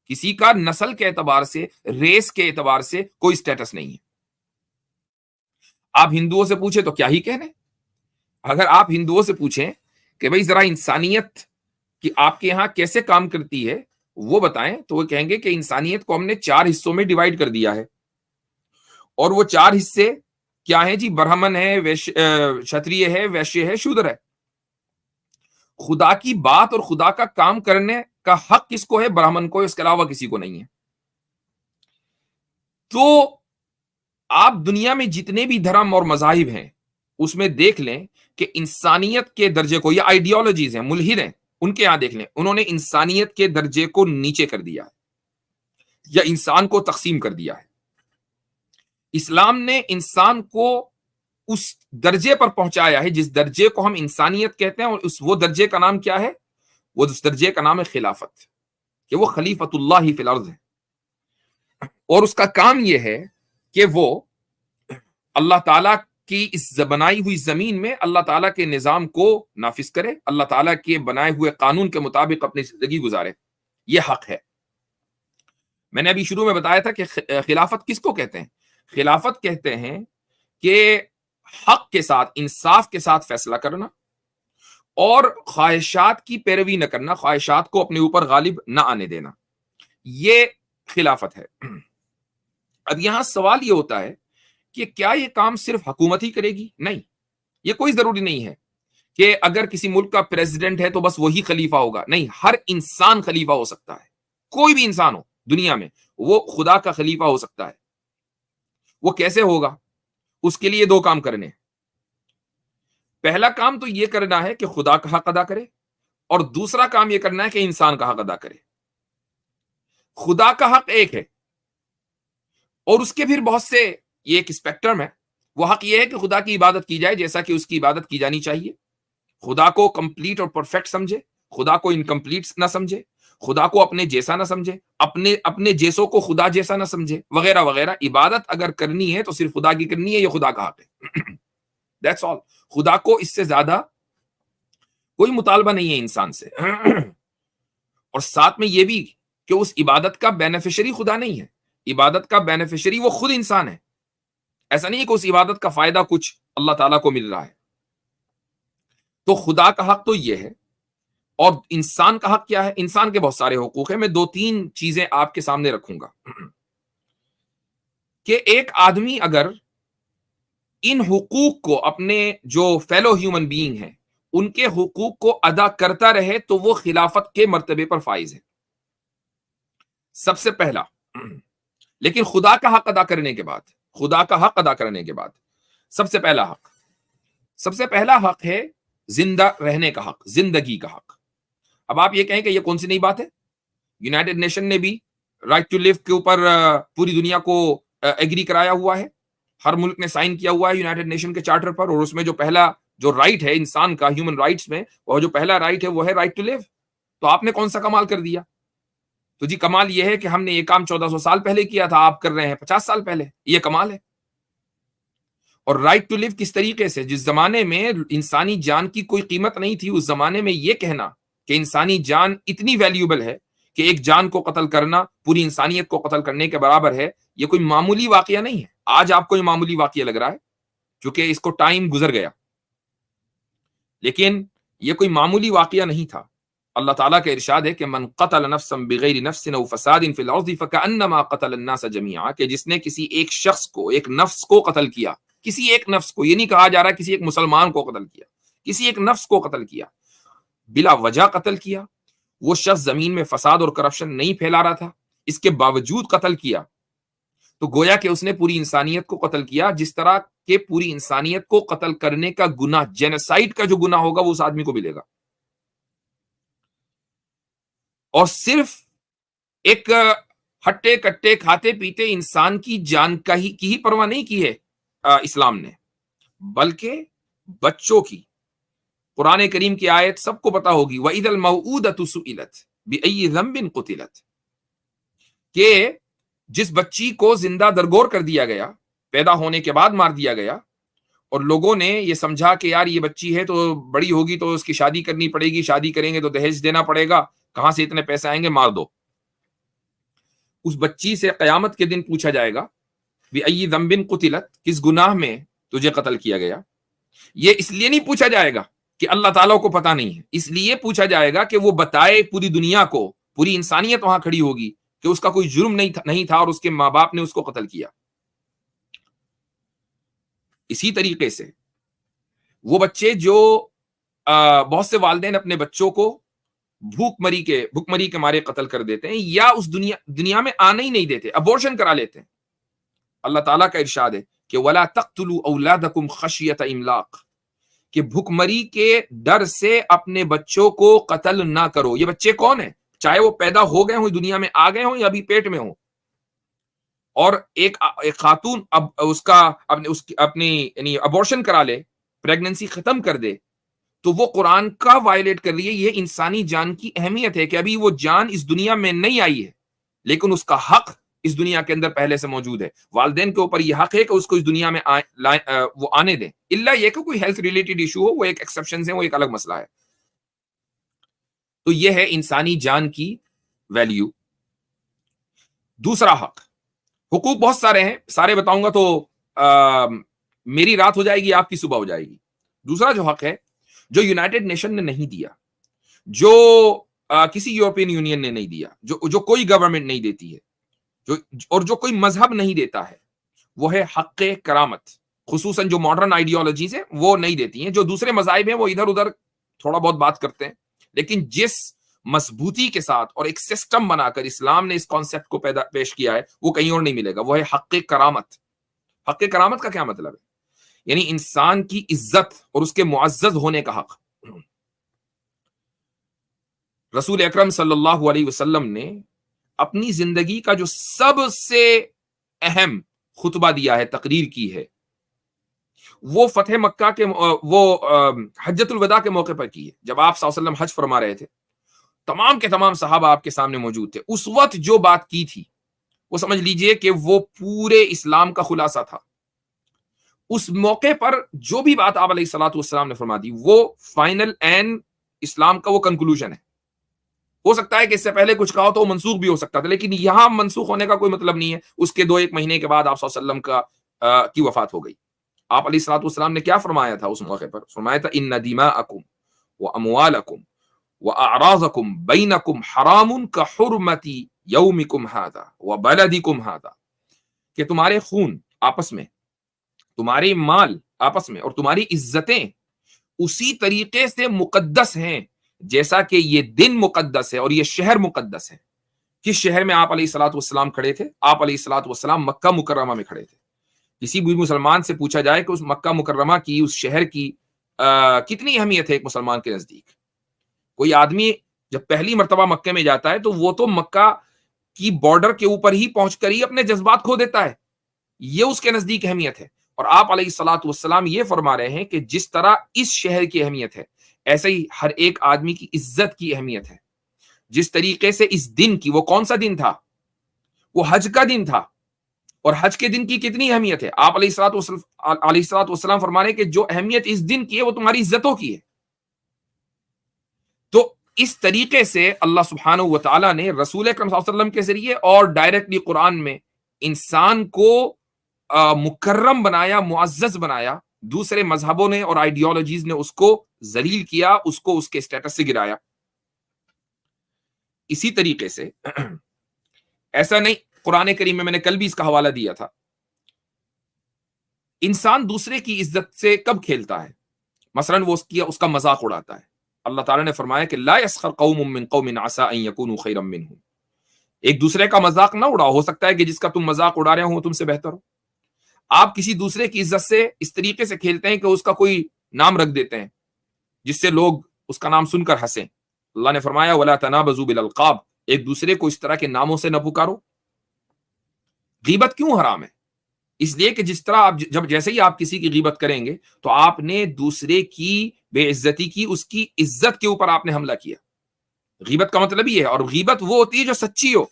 کسی کا نسل کے اعتبار سے، ریس کے اعتبار سے کوئی اسٹیٹس نہیں ہے. آپ ہندوؤں سے پوچھیں تو کیا ہی کہنے. اگر آپ ہندوؤں سے پوچھیں کہ بھئی ذرا انسانیت کہ آپ کے یہاں کیسے کام کرتی ہے وہ بتائیں، تو وہ کہیں گے کہ انسانیت کو ہم نے 4 حصوں میں ڈیوائیڈ کر دیا ہے. اور وہ 4 حصے کیا ہیں جی؟ برہمن ہے، چھتریہ ہے، ویشیہ ہے، شودر ہے. خدا کی بات اور خدا کا کام کرنے کا حق کس کو ہے؟ برہمن کو، اس کے علاوہ کسی کو نہیں ہے. تو آپ دنیا میں جتنے بھی دھرم اور مذاہب ہیں اس میں دیکھ لیں کہ انسانیت کے درجے کو، یا آئیڈیالوجیز ہیں، ملحد ہیں، ان کے یہاں دیکھ لیں، انہوں نے انسانیت کے درجے کو نیچے کر دیا ہے یا انسان کو تقسیم کر دیا ہے. اسلام نے انسان کو اس درجے پر پہنچایا ہے جس درجے کو ہم انسانیت کہتے ہیں، اور وہ درجے کا نام کیا ہے؟ وہ اس درجے کا نام ہے خلافت، کہ وہ خلیفۃ اللہ فی الارض ہے. اور اس کا کام یہ ہے کہ وہ اللہ تعالیٰ کی اس بنائی ہوئی زمین میں اللہ تعالیٰ کے نظام کو نافذ کرے، اللہ تعالیٰ کے بنائے ہوئے قانون کے مطابق اپنی زندگی گزارے. یہ حق ہے. میں نے ابھی شروع میں بتایا تھا کہ خلافت کس کو کہتے ہیں؟ خلافت کہتے ہیں کہ حق کے ساتھ، انصاف کے ساتھ فیصلہ کرنا اور خواہشات کی پیروی نہ کرنا، خواہشات کو اپنے اوپر غالب نہ آنے دینا، یہ خلافت ہے. اب یہاں سوال یہ ہوتا ہے کہ کیا یہ کام صرف حکومت ہی کرے گی؟ نہیں، یہ کوئی ضروری نہیں ہے کہ اگر کسی ملک کا پریزیڈنٹ ہے تو بس وہی خلیفہ ہوگا. نہیں، ہر انسان خلیفہ ہو سکتا ہے. کوئی بھی انسان ہو دنیا میں وہ خدا کا خلیفہ ہو سکتا ہے. وہ کیسے ہوگا؟ اس کے لیے دو کام کرنے ہیں. پہلا کام تو یہ کرنا ہے کہ خدا کا حق ادا کرے، اور دوسرا کام یہ کرنا ہے کہ انسان کا حق ادا کرے. خدا کا حق ایک ہے، اور اس کے پھر بہت سے، یہ ایک اسپیکٹرم ہے. وہ حق یہ ہے کہ خدا کی عبادت کی جائے جیسا کہ اس کی عبادت کی جانی چاہیے. خدا کو کمپلیٹ اور پرفیکٹ سمجھے، خدا کو انکمپلیٹ نہ سمجھے، خدا کو اپنے جیسا نہ سمجھے، اپنے جیسوں کو خدا جیسا نہ سمجھے، وغیرہ وغیرہ. عبادت اگر کرنی ہے تو صرف خدا کی کرنی ہے، یہ خدا کا حق ہے. That's all. خدا کو اس سے زیادہ کوئی مطالبہ نہیں ہے انسان سے. اور ساتھ میں یہ بھی کہ اس عبادت کا بینیفیشری خدا نہیں ہے، عبادت کا بینیفیشری وہ خود انسان ہے. ایسا نہیں ہے کہ اس عبادت کا فائدہ کچھ اللہ تعالیٰ کو مل رہا ہے. تو خدا کا حق تو یہ ہے. اور انسان کا حق کیا ہے؟ انسان کے بہت سارے حقوق ہیں. میں دو تین چیزیں آپ کے سامنے رکھوں گا کہ ایک آدمی اگر ان حقوق کو، اپنے جو فیلو ہیومن بینگ ہیں ان کے حقوق کو ادا کرتا رہے تو وہ خلافت کے مرتبے پر فائز ہے، سب سے پہلا. لیکن خدا کا حق ادا کرنے کے بعد، خدا کا حق ادا کرنے کے بعد سب سے پہلا حق ہے زندہ رہنے کا حق، زندگی کا حق. اب آپ یہ کہیں کہ یہ کون سی نئی بات ہے؟ یونائٹڈ نیشن نے بھی رائٹ ٹو لیو کے اوپر پوری دنیا کو ایگری کرایا ہوا ہے. ہر ملک نے سائن کیا ہوا ہے یونائٹڈ نیشن کے چارٹر پر، اور اس میں جو پہلا جو رائٹ ہے انسان کا، ہیومن رائٹس میں، وہ جو پہلا رائٹ ہے وہ ہے رائٹ ٹو لیو. تو آپ نے کون سا کمال کر دیا؟ تو جی کمال یہ ہے کہ ہم نے یہ کام 1400 سال پہلے کیا تھا، آپ کر رہے ہیں 50 سال پہلے. یہ کمال ہے. اور رائٹ ٹو لیو کس طریقے سے؟ جس زمانے میں انسانی جان کی کوئی قیمت نہیں تھی، اس زمانے میں یہ کہنا کہ انسانی جان اتنی ویلیوبل ہے کہ ایک جان کو قتل کرنا پوری انسانیت کو قتل کرنے کے برابر ہے، یہ کوئی معمولی واقعہ نہیں ہے. آج آپ کو یہ معمولی واقعہ لگ رہا ہے کیونکہ اس کو ٹائم گزر گیا، لیکن یہ کوئی معمولی واقعہ نہیں تھا. اللہ تعالیٰ کا ارشاد ہے کہ من قتل نفسا بغیر نفس او فساد فی الارض فکأنما قتل الناس جميعا، کہ جس نے کسی ایک شخص کو، ایک نفس کو قتل کیا، کسی ایک نفس کو، یہ نہیں کہا جا رہا کسی ایک مسلمان کو قتل کیا، کسی ایک نفس کو قتل کیا، بلا وجہ قتل کیا. وہ شخص زمین میں فساد اور کرپشن نہیں پھیلا رہا تھا، اس کے باوجود قتل کیا، تو گویا کہ اس نے پوری انسانیت کو قتل کیا. جس طرح کہ پوری انسانیت کو قتل کرنے کا گناہ، جینوسائیڈ کا جو گناہ ہوگا وہ اس آدمی کو ملے گا. اور صرف ایک ہٹے کٹے کھاتے پیتے انسان کی جان کی ہی پرواہ نہیں کی ہے اسلام نے، بلکہ بچوں کی. قرآن کریم کی آیت سب کو پتا ہوگی، وَإِذَا الْمَوْءُودَةُ سُئِلَتْ بِأَيِّ ذَنبٍ قُتِلَتْ، کہ جس بچی کو زندہ درگور کر دیا گیا، پیدا ہونے کے بعد مار دیا گیا، اور لوگوں نے یہ سمجھا کہ یار یہ بچی ہے تو بڑی ہوگی تو اس کی شادی کرنی پڑے گی، شادی کریں گے تو دہیج دینا پڑے گا، کہاں سے اتنے پیسے آئیں گے، مار دو. اس بچی سے قیامت کے دن پوچھا جائے گا بِأَيِّ ذَنبٍ قُتِلَتْ، کس گناہ میں تجھے قتل کیا گیا. یہ اس لیے نہیں پوچھا جائے گا کہ اللہ تعالیٰ کو پتا نہیں ہے، اس لیے پوچھا جائے گا کہ وہ بتائے پوری دنیا کو، پوری انسانیت وہاں کھڑی ہوگی کہ اس کا کوئی جرم نہیں تھا اور اس کے ماں باپ نے اس کو قتل کیا. اسی طریقے سے وہ بچے جو بہت سے والدین اپنے بچوں کو بھوک مری کے مارے قتل کر دیتے ہیں، یا اس دنیا میں آنے ہی نہیں دیتے، ابورشن کرا لیتے ہیں. اللہ تعالیٰ کا ارشاد ہے کہ وَلَا تَقْتُلُوا أَوْلَادَكُمْ خَشْيَةَ إِمْلَاقٍ، کہ بھوک مری کے ڈر سے اپنے بچوں کو قتل نہ کرو. یہ بچے کون ہیں؟ چاہے وہ پیدا ہو گئے ہوں، دنیا میں آ گئے ہوں، یا ابھی پیٹ میں ہوں. اور ایک خاتون اب اس کا اپنی یعنی ابورشن کرا لے، پریگننسی ختم کر دے، تو وہ قرآن کا وائلیٹ کر رہی ہے. یہ انسانی جان کی اہمیت ہے کہ ابھی وہ جان اس دنیا میں نہیں آئی ہے، لیکن اس کا حق اس دنیا کے اندر پہلے سے موجود ہے. والدین کے اوپر یہ حق ہے کہ اس کو اس دنیا میں وہ آنے دیں، اللہ یہ کہ کوئی ہیلتھ ریلیٹڈ ایشو ہو، وہ ایک ایکسیپشنز ہیں، وہ ایک الگ مسئلہ ہے. تو یہ ہے انسانی جان کی ویلیو. دوسرا حق، حقوق بہت سارے ہیں، سارے بتاؤں گا تو میری رات ہو جائے گی، آپ کی صبح ہو جائے گی. دوسرا جو حق ہے، جو یونائٹڈ نیشن نے نہیں دیا، جو کسی یورپین یونین نے نہیں دیا، جو کوئی گورنمنٹ نہیں دیتی ہے، اور جو کوئی مذہب نہیں دیتا ہے، وہ ہے حق کرامت. خصوصاً جو ماڈرن آئیڈیالوجیز ہیں وہ نہیں دیتی ہیں. جو دوسرے مذاہب ہیں وہ ادھر ادھر تھوڑا بہت بات کرتے ہیں، لیکن جس مضبوطی کے ساتھ اور ایک سسٹم بنا کر اسلام نے اس کانسیپٹ کو پیش کیا ہے، وہ کہیں اور نہیں ملے گا. وہ ہے حق کرامت. حق کرامت کا کیا مطلب ہے؟ یعنی انسان کی عزت اور اس کے معزز ہونے کا حق. رسول اکرم صلی اللہ علیہ وسلم نے اپنی زندگی کا جو سب سے اہم خطبہ دیا ہے، تقریر کی ہے، وہ فتح مکہ کے وہ حجۃ الوداع کے موقع پر کی ہے. جب آپ صلی اللہ علیہ وسلم حج فرما رہے تھے، تمام کے تمام صحابہ آپ کے سامنے موجود تھے. اس وقت جو بات کی تھی وہ سمجھ لیجئے کہ وہ پورے اسلام کا خلاصہ تھا. اس موقع پر جو بھی بات آپ علیہ الصلوۃ والسلام نے فرما دی، وہ فائنل اینڈ اسلام کا وہ کنکلوژن ہے. ہو سکتا ہے کہ اس سے پہلے کچھ کہا ہو تو وہ منسوخ بھی ہو سکتا تھا، لیکن یہاں منسوخ ہونے کا کوئی مطلب نہیں ہے. اس کے 2-1 مہینے کے بعد آپ صلی اللہ علیہ وسلم کی وفات ہو گئی. آپ علیہ الصلوۃ والسلام نے کیا فرمایا تھا اس موقع پر؟ فرمایا تھا ان دماءکم واموالکم واعراضکم بینکم حرام کحرمت یومکم ھذا وبلدکم ھذا، کہ تمہارے خون آپس میں، تمہارے مال آپس میں، اور تمہاری عزتیں اسی طریقے سے مقدس ہیں جیسا کہ یہ دن مقدس ہے اور یہ شہر مقدس ہے. کس شہر میں آپ علیہ الصلوۃ والسلام کھڑے تھے؟ آپ علیہ الصلوۃ والسلام مکہ مکرمہ میں کھڑے تھے. کسی بھی مسلمان سے پوچھا جائے کہ اس مکہ مکرمہ کی، اس شہر کی کتنی اہمیت ہے ایک مسلمان کے نزدیک، کوئی آدمی جب پہلی مرتبہ مکہ میں جاتا ہے تو وہ تو مکہ کی بارڈر کے اوپر ہی پہنچ کر ہی اپنے جذبات کھو دیتا ہے. یہ اس کے نزدیک اہمیت ہے. اور آپ علیہ الصلوۃ والسلام یہ فرما رہے ہیں کہ جس طرح اس شہر کی اہمیت ہے، ایسے ہی ہر ایک آدمی کی عزت کی اہمیت ہے. جس طریقے سے اس دن کی، وہ کون سا دن تھا؟ وہ حج کا دن تھا. اور حج کے دن کی کتنی اہمیت ہے؟ آپ علیہ الصلوۃ والسلام فرما رہے ہیں کہ جو اہمیت اس دن کی ہے وہ تمہاری عزتوں کی ہے. تو اس طریقے سے اللہ سبحانہ و تعالیٰ نے رسول اکرم صلی اللہ علیہ وسلم کے ذریعے اور ڈائریکٹلی قرآن میں انسان کو مکرم بنایا، معزز بنایا. دوسرے مذہبوں نے اور آئیڈیالوجیز نے اس کو ذلیل کیا، اس کو اس کے اسٹیٹس سے گرایا. اسی طریقے سے ایسا نہیں، قرآن کریم میں نے کل بھی اس کا حوالہ دیا تھا، انسان دوسرے کی عزت سے کب کھیلتا ہے؟ مثلا وہ اس کا مذاق اڑاتا ہے. اللہ تعالیٰ نے فرمایا کہ لا يسخر قوم من قوم عسى ان يكونوا خيرا منهم. ایک دوسرے کا مذاق نہ اڑاؤ، ہو سکتا ہے کہ جس کا تم مذاق اڑا رہے ہو تم سے بہتر ہو. آپ کسی دوسرے کی عزت سے اس طریقے سے کھیلتے ہیں کہ اس کا کوئی نام رکھ دیتے ہیں جس سے لوگ اس کا نام سن کر ہنسیں. اللہ نے فرمایا ولا تنابزوا بالالقاب، ایک دوسرے کو اس طرح کے ناموں سے نہ پکارو. غیبت کیوں حرام ہے؟ اس لیے کہ جس طرح آپ جیسے ہی آپ کسی کی غیبت کریں گے تو آپ نے دوسرے کی بے عزتی کی، اس کی عزت کے اوپر آپ نے حملہ کیا. غیبت کا مطلب یہ ہے. اور غیبت وہ ہوتی ہے جو سچی ہو.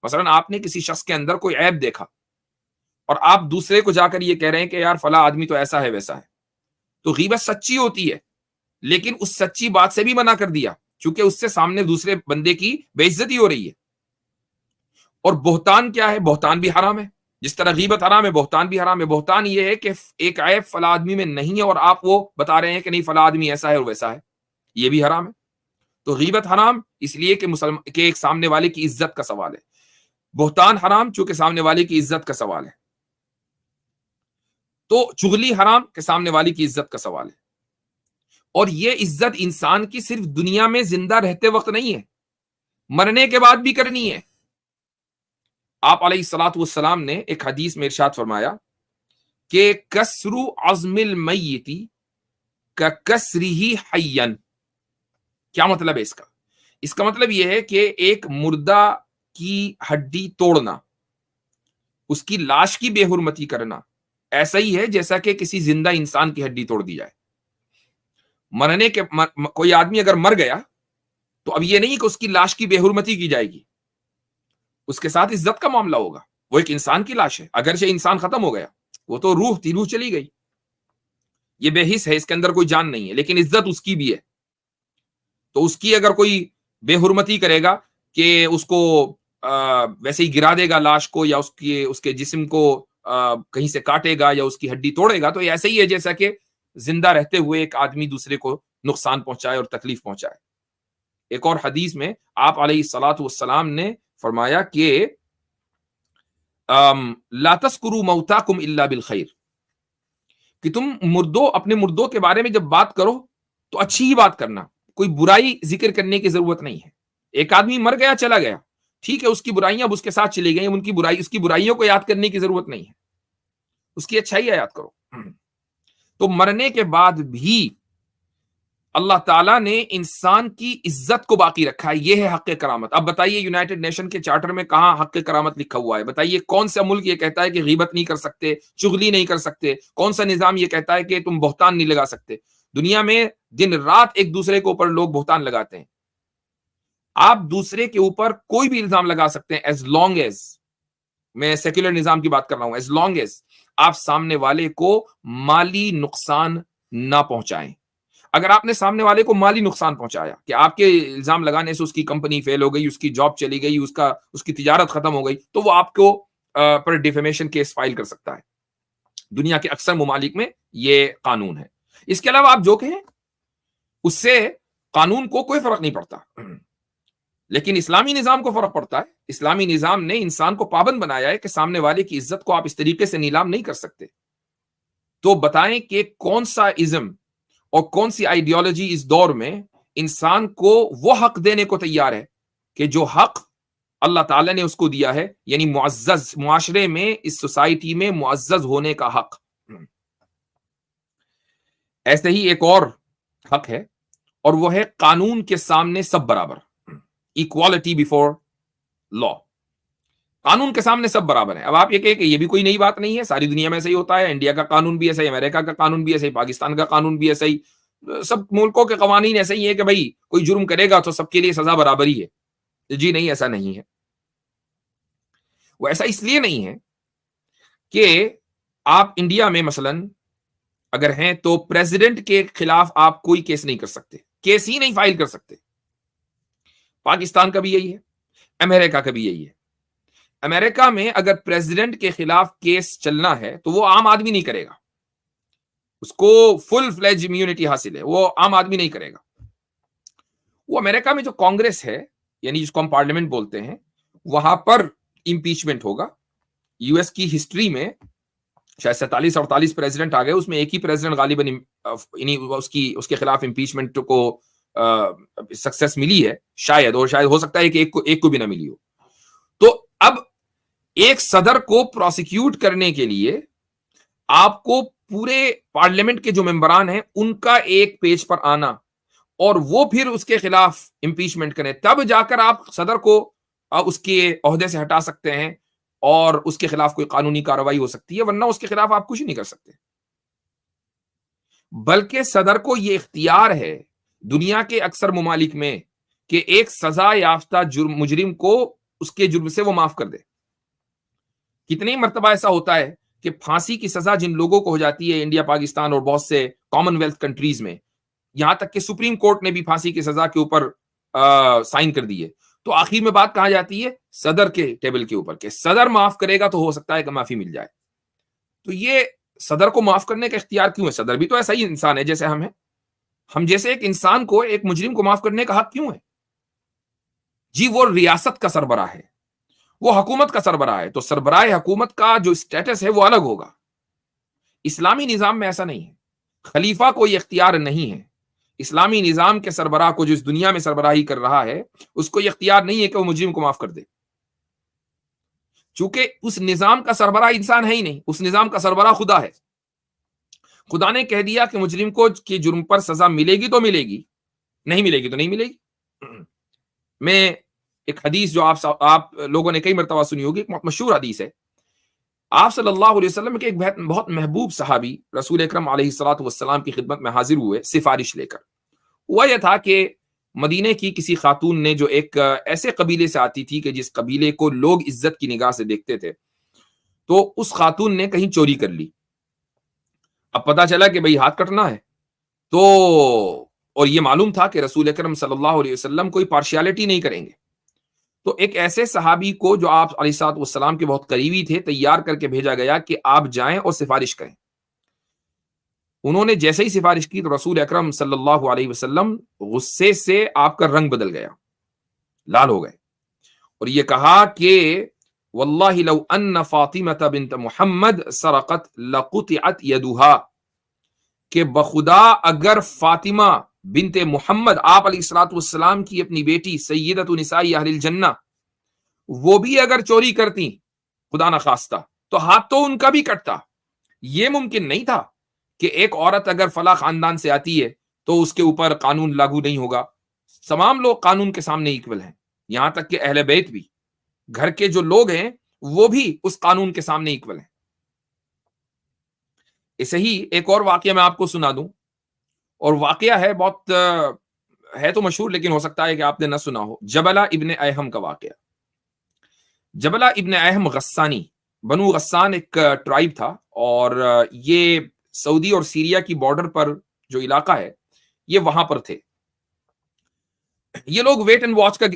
مثلا آپ نے کسی شخص کے اندر کوئی عیب دیکھا اور آپ دوسرے کو جا کر یہ کہہ رہے ہیں کہ یار فلاں آدمی تو ایسا ہے ویسا ہے، تو غیبت سچی ہوتی ہے، لیکن اس سچی بات سے بھی منع کر دیا چونکہ اس سے سامنے دوسرے بندے کی بے عزتی ہو رہی ہے. اور بہتان کیا ہے؟ بہتان بھی حرام ہے. جس طرح غیبت حرام ہے، بہتان بھی حرام ہے. بہتان یہ ہے کہ ایک عیب فلاں آدمی میں نہیں ہے اور آپ وہ بتا رہے ہیں کہ نہیں فلاں آدمی ایسا ہے اور ویسا ہے، یہ بھی حرام ہے. تو غیبت حرام اس لیے کہ ایک سامنے والے کی عزت کا سوال ہے. بہتان حرام چونکہ سامنے والے کی عزت کا سوال ہے. تو چغلی حرام کہ سامنے والی کی عزت کا سوال ہے. اور یہ عزت انسان کی صرف دنیا میں زندہ رہتے وقت نہیں ہے، مرنے کے بعد بھی کرنی ہے. آپ علیہ الصلوۃ والسلام نے ایک حدیث میں ارشاد فرمایا کہ کسر عظم المیت ککسرہ حیا. کیا مطلب ہے اس کا؟ اس کا مطلب یہ ہے کہ ایک مردہ کی ہڈی توڑنا، اس کی لاش کی بے حرمتی کرنا، ایسا ہی ہے جیسا کہ کسی زندہ انسان کی ہڈی توڑ دی جائے. مرنے کے کوئی آدمی اگر مر گیا تو اب یہ نہیں کہ اس کی لاش کی بے حرمتی کی جائے گی، اس کے ساتھ عزت کا معاملہ ہوگا. وہ ایک انسان کی لاش ہے، اگرچہ انسان ختم ہو گیا، وہ تو روح تھی، روح چلی گئی، یہ بے حس ہے، اس کے اندر کوئی جان نہیں ہے، لیکن عزت اس کی بھی ہے. تو اس کی اگر کوئی بے حرمتی کرے گا کہ اس کو ویسے ہی گرا دے گا لاش کو، یا اس کے جسم کو کہیں سے کاٹے گا یا اس کی ہڈی توڑے گا، تو یہ ایسے ہی ہے جیسا کہ زندہ رہتے ہوئے ایک آدمی دوسرے کو نقصان پہنچائے اور تکلیف پہنچائے. ایک اور حدیث میں آپ علیہ الصلوۃ والسلام نے فرمایا کہ لا تذکروا موتاکم الا بالخیر، کہ تم اپنے مردوں کے بارے میں جب بات کرو تو اچھی ہی بات کرنا، کوئی برائی ذکر کرنے کی ضرورت نہیں ہے. ایک آدمی مر گیا چلا گیا، ٹھیک ہے، اس کی برائیاں اب اس کے ساتھ چلی گئی، اس کی برائیوں کو یاد کرنے کی ضرورت نہیں ہے، اس کی اچھائیاں یاد کرو۔ تو مرنے کے بعد بھی اللہ تعالیٰ نے انسان کی عزت کو باقی رکھا ہے، یہ ہے حق کرامت۔ اب بتائیے یونائٹڈ نیشن کے چارٹر میں کہاں حق کرامت لکھا ہوا ہے؟ بتائیے کون سا ملک یہ کہتا ہے کہ غیبت نہیں کر سکتے، چغلی نہیں کر سکتے؟ کون سا نظام یہ کہتا ہے کہ تم بہتان نہیں لگا سکتے؟ دنیا میں دن رات ایک دوسرے کے اوپر لوگ بہتان لگاتے ہیں۔ آپ دوسرے کے اوپر کوئی بھی الزام لگا سکتے ہیں ایز لانگ ایز، میں سیکولر نظام کی بات کر رہا ہوں، ایز لانگ ایز آپ سامنے والے کو مالی نقصان نہ پہنچائیں۔ اگر آپ نے سامنے والے کو مالی نقصان پہنچایا کہ آپ کے الزام لگانے سے اس کی کمپنی فیل ہو گئی، اس کی جاب چلی گئی، اس کی تجارت ختم ہو گئی، تو وہ آپ کو پر ڈیفیمیشن کیس فائل کر سکتا ہے۔ دنیا کے اکثر ممالک میں یہ قانون ہے۔ اس کے علاوہ آپ جو کہیں اس سے قانون کو کوئی فرق نہیں پڑتا، لیکن اسلامی نظام کو فرق پڑتا ہے۔ اسلامی نظام نے انسان کو پابند بنایا ہے کہ سامنے والے کی عزت کو آپ اس طریقے سے نیلام نہیں کر سکتے۔ تو بتائیں کہ کون سا ازم اور کون سی آئیڈیالوجی اس دور میں انسان کو وہ حق دینے کو تیار ہے کہ جو حق اللہ تعالیٰ نے اس کو دیا ہے، یعنی معزز، معاشرے میں، اس سوسائٹی میں معزز ہونے کا حق۔ ایسے ہی ایک اور حق ہے، اور وہ ہے قانون کے سامنے سب برابر، ایکوالٹی بیفور لا۔ قانون کے سامنے سب برابر ہیں۔ اب آپ یہ کہیں کہ یہ بھی کوئی نئی بات نہیں ہے، ساری دنیا میں ایسا ہی ہوتا ہے، انڈیا کا قانون بھی ایسا ہی، امریکہ کا قانون بھی ایسا ہی، پاکستان کا قانون بھی ایسا ہی، سب ملکوں کے قوانین ایسے ہی ہیں کہ بھائی کوئی جرم کرے گا تو سب کے لیے سزا برابر ہی ہے۔ جی نہیں، ایسا نہیں ہے۔ وہ ایسا اس لیے نہیں ہے کہ آپ انڈیا میں مثلا اگر ہیں تو پریزیڈنٹ کے خلاف آپ کوئی کیس نہیں کر سکتے، کیس ہی نہیں فائل کر سکتے۔ پاکستان کا بھی یہی ہے، امریکہ کا بھی یہی ہے۔ امریکہ میں اگر پریزیڈنٹ کے خلاف کیس چلنا ہے تو وہ عام آدمی نہیں کرے گا، اس کو فل فلیج امیونٹی حاصل ہے، وہ عام آدمی نہیں کرے گا۔ وہ امریکہ میں جو کانگریس ہے، یعنی جس کو ہم پارلیمنٹ بولتے ہیں، وہاں پر امپیچمنٹ ہوگا۔ یو ایس کی ہسٹری میں شاید 47-48 پریزیڈنٹ آ گئے، اس میں ایک ہی پریزیڈنٹ غالباً اس کے خلاف امپیچمنٹ کو سکسیس ملی ہے شاید، اور شاید ہو سکتا ہے کہ ایک کو بھی نہ ملی ہو۔ تو اب ایک صدر کو پروسیکیوٹ کرنے کے لیے آپ کو پورے پارلیمنٹ کے جو ممبران ہیں ان کا ایک پیج پر آنا، اور وہ پھر اس کے خلاف امپیچمنٹ کریں، تب جا کر آپ صدر کو اس کے عہدے سے ہٹا سکتے ہیں اور اس کے خلاف کوئی قانونی کارروائی ہو سکتی ہے، ورنہ اس کے خلاف آپ کچھ نہیں کر سکتے۔ بلکہ صدر کو یہ اختیار ہے دنیا کے اکثر ممالک میں کہ ایک سزا یافتہ مجرم کو اس کے جرم سے وہ معاف کر دے۔ کتنی مرتبہ ایسا ہوتا ہے کہ پھانسی کی سزا جن لوگوں کو ہو جاتی ہے انڈیا، پاکستان اور بہت سے کامن ویلتھ کنٹریز میں، یہاں تک کہ سپریم کورٹ نے بھی پھانسی کی سزا کے اوپر سائن کر دی ہے، تو آخر میں بات کہاں جاتی ہے؟ صدر کے ٹیبل کے اوپر، کہ صدر معاف کرے گا تو ہو سکتا ہے کہ معافی مل جائے۔ تو یہ صدر کو معاف کرنے کا اختیار کیوں ہے؟ صدر بھی تو ایسا ہی انسان ہے جیسے ہم ہیں، ہم جیسے ایک انسان کو، ایک مجرم کو معاف کرنے کا حق کیوں ہے؟ جی وہ ریاست کا سربراہ ہے، وہ حکومت کا سربراہ ہے، تو سربراہ حکومت کا جو اسٹیٹس ہے وہ الگ ہوگا۔ اسلامی نظام میں ایسا نہیں ہے، خلیفہ کو یہ اختیار نہیں ہے۔ اسلامی نظام کے سربراہ کو، جو اس دنیا میں سربراہی کر رہا ہے، اس کو یہ اختیار نہیں ہے کہ وہ مجرم کو معاف کر دے، چونکہ اس نظام کا سربراہ انسان ہے ہی نہیں، اس نظام کا سربراہ خدا ہے۔ خدا نے کہہ دیا کہ مجرم کو کہ جرم پر سزا ملے گی تو ملے گی، نہیں ملے گی تو نہیں ملے گی۔ میں ایک حدیث جو آپ لوگوں نے کئی مرتبہ سنی ہوگی، ایک مشہور حدیث ہے، آپ صلی اللہ علیہ وسلم کے ایک بہت محبوب صحابی رسول اکرم علیہ الصلوۃ والسلام کی خدمت میں حاضر ہوئے سفارش لے کر۔ ہوا یہ تھا کہ مدینے کی کسی خاتون نے، جو ایک ایسے قبیلے سے آتی تھی کہ جس قبیلے کو لوگ عزت کی نگاہ سے دیکھتے تھے، تو اس خاتون نے کہیں چوری کر لی۔ اب پتا چلا کہ بھئی ہاتھ کٹنا ہے، تو اور یہ معلوم تھا کہ رسول اکرم صلی اللہ علیہ وسلم کوئی پارشیالٹی نہیں کریں گے، تو ایک ایسے صحابی کو جو آپ علیہ الصلوۃ والسلام کے بہت قریبی تھے تیار کر کے بھیجا گیا کہ آپ جائیں اور سفارش کریں۔ انہوں نے جیسے ہی سفارش کی تو رسول اکرم صلی اللہ علیہ وسلم غصے سے آپ کا رنگ بدل گیا، لال ہو گئے، اور یہ کہا کہ واللہ لو ان فاطمہ بنت محمد سرقت لقطعت یدها، کہ بخدا اگر فاطمہ بنت محمد آپ علیہ الصلوۃ والسلام کی اپنی بیٹی سیدۃ نساء اہل الجنہ وہ بھی اگر چوری کرتی خدا نخواستہ تو ہاتھ تو ان کا بھی کٹتا. یہ ممکن نہیں تھا کہ ایک عورت اگر فلاں خاندان سے آتی ہے تو اس کے اوپر قانون لاگو نہیں ہوگا. تمام لوگ قانون کے سامنے ایکول ہیں, یہاں تک کہ اہل بیت بھی, گھر کے جو لوگ ہیں وہ بھی اس قانون کے سامنے ایکول ہیں. اسے ہی ایک اور واقعہ میں آپ کو سنا دوں, اور واقعہ ہے بہت ہے تو مشہور, لیکن ہو سکتا ہے کہ آپ نے نہ سنا ہو. جبلہ ابن ایہم کا واقعہ. جبلہ ابن ایہم غسانی, بنو غسان ایک ٹرائب تھا, اور یہ سعودی اور سیریا کی بارڈر پر جو علاقہ ہے یہ وہاں پر تھے. یہ لوگ ویٹ اینڈ واچ کا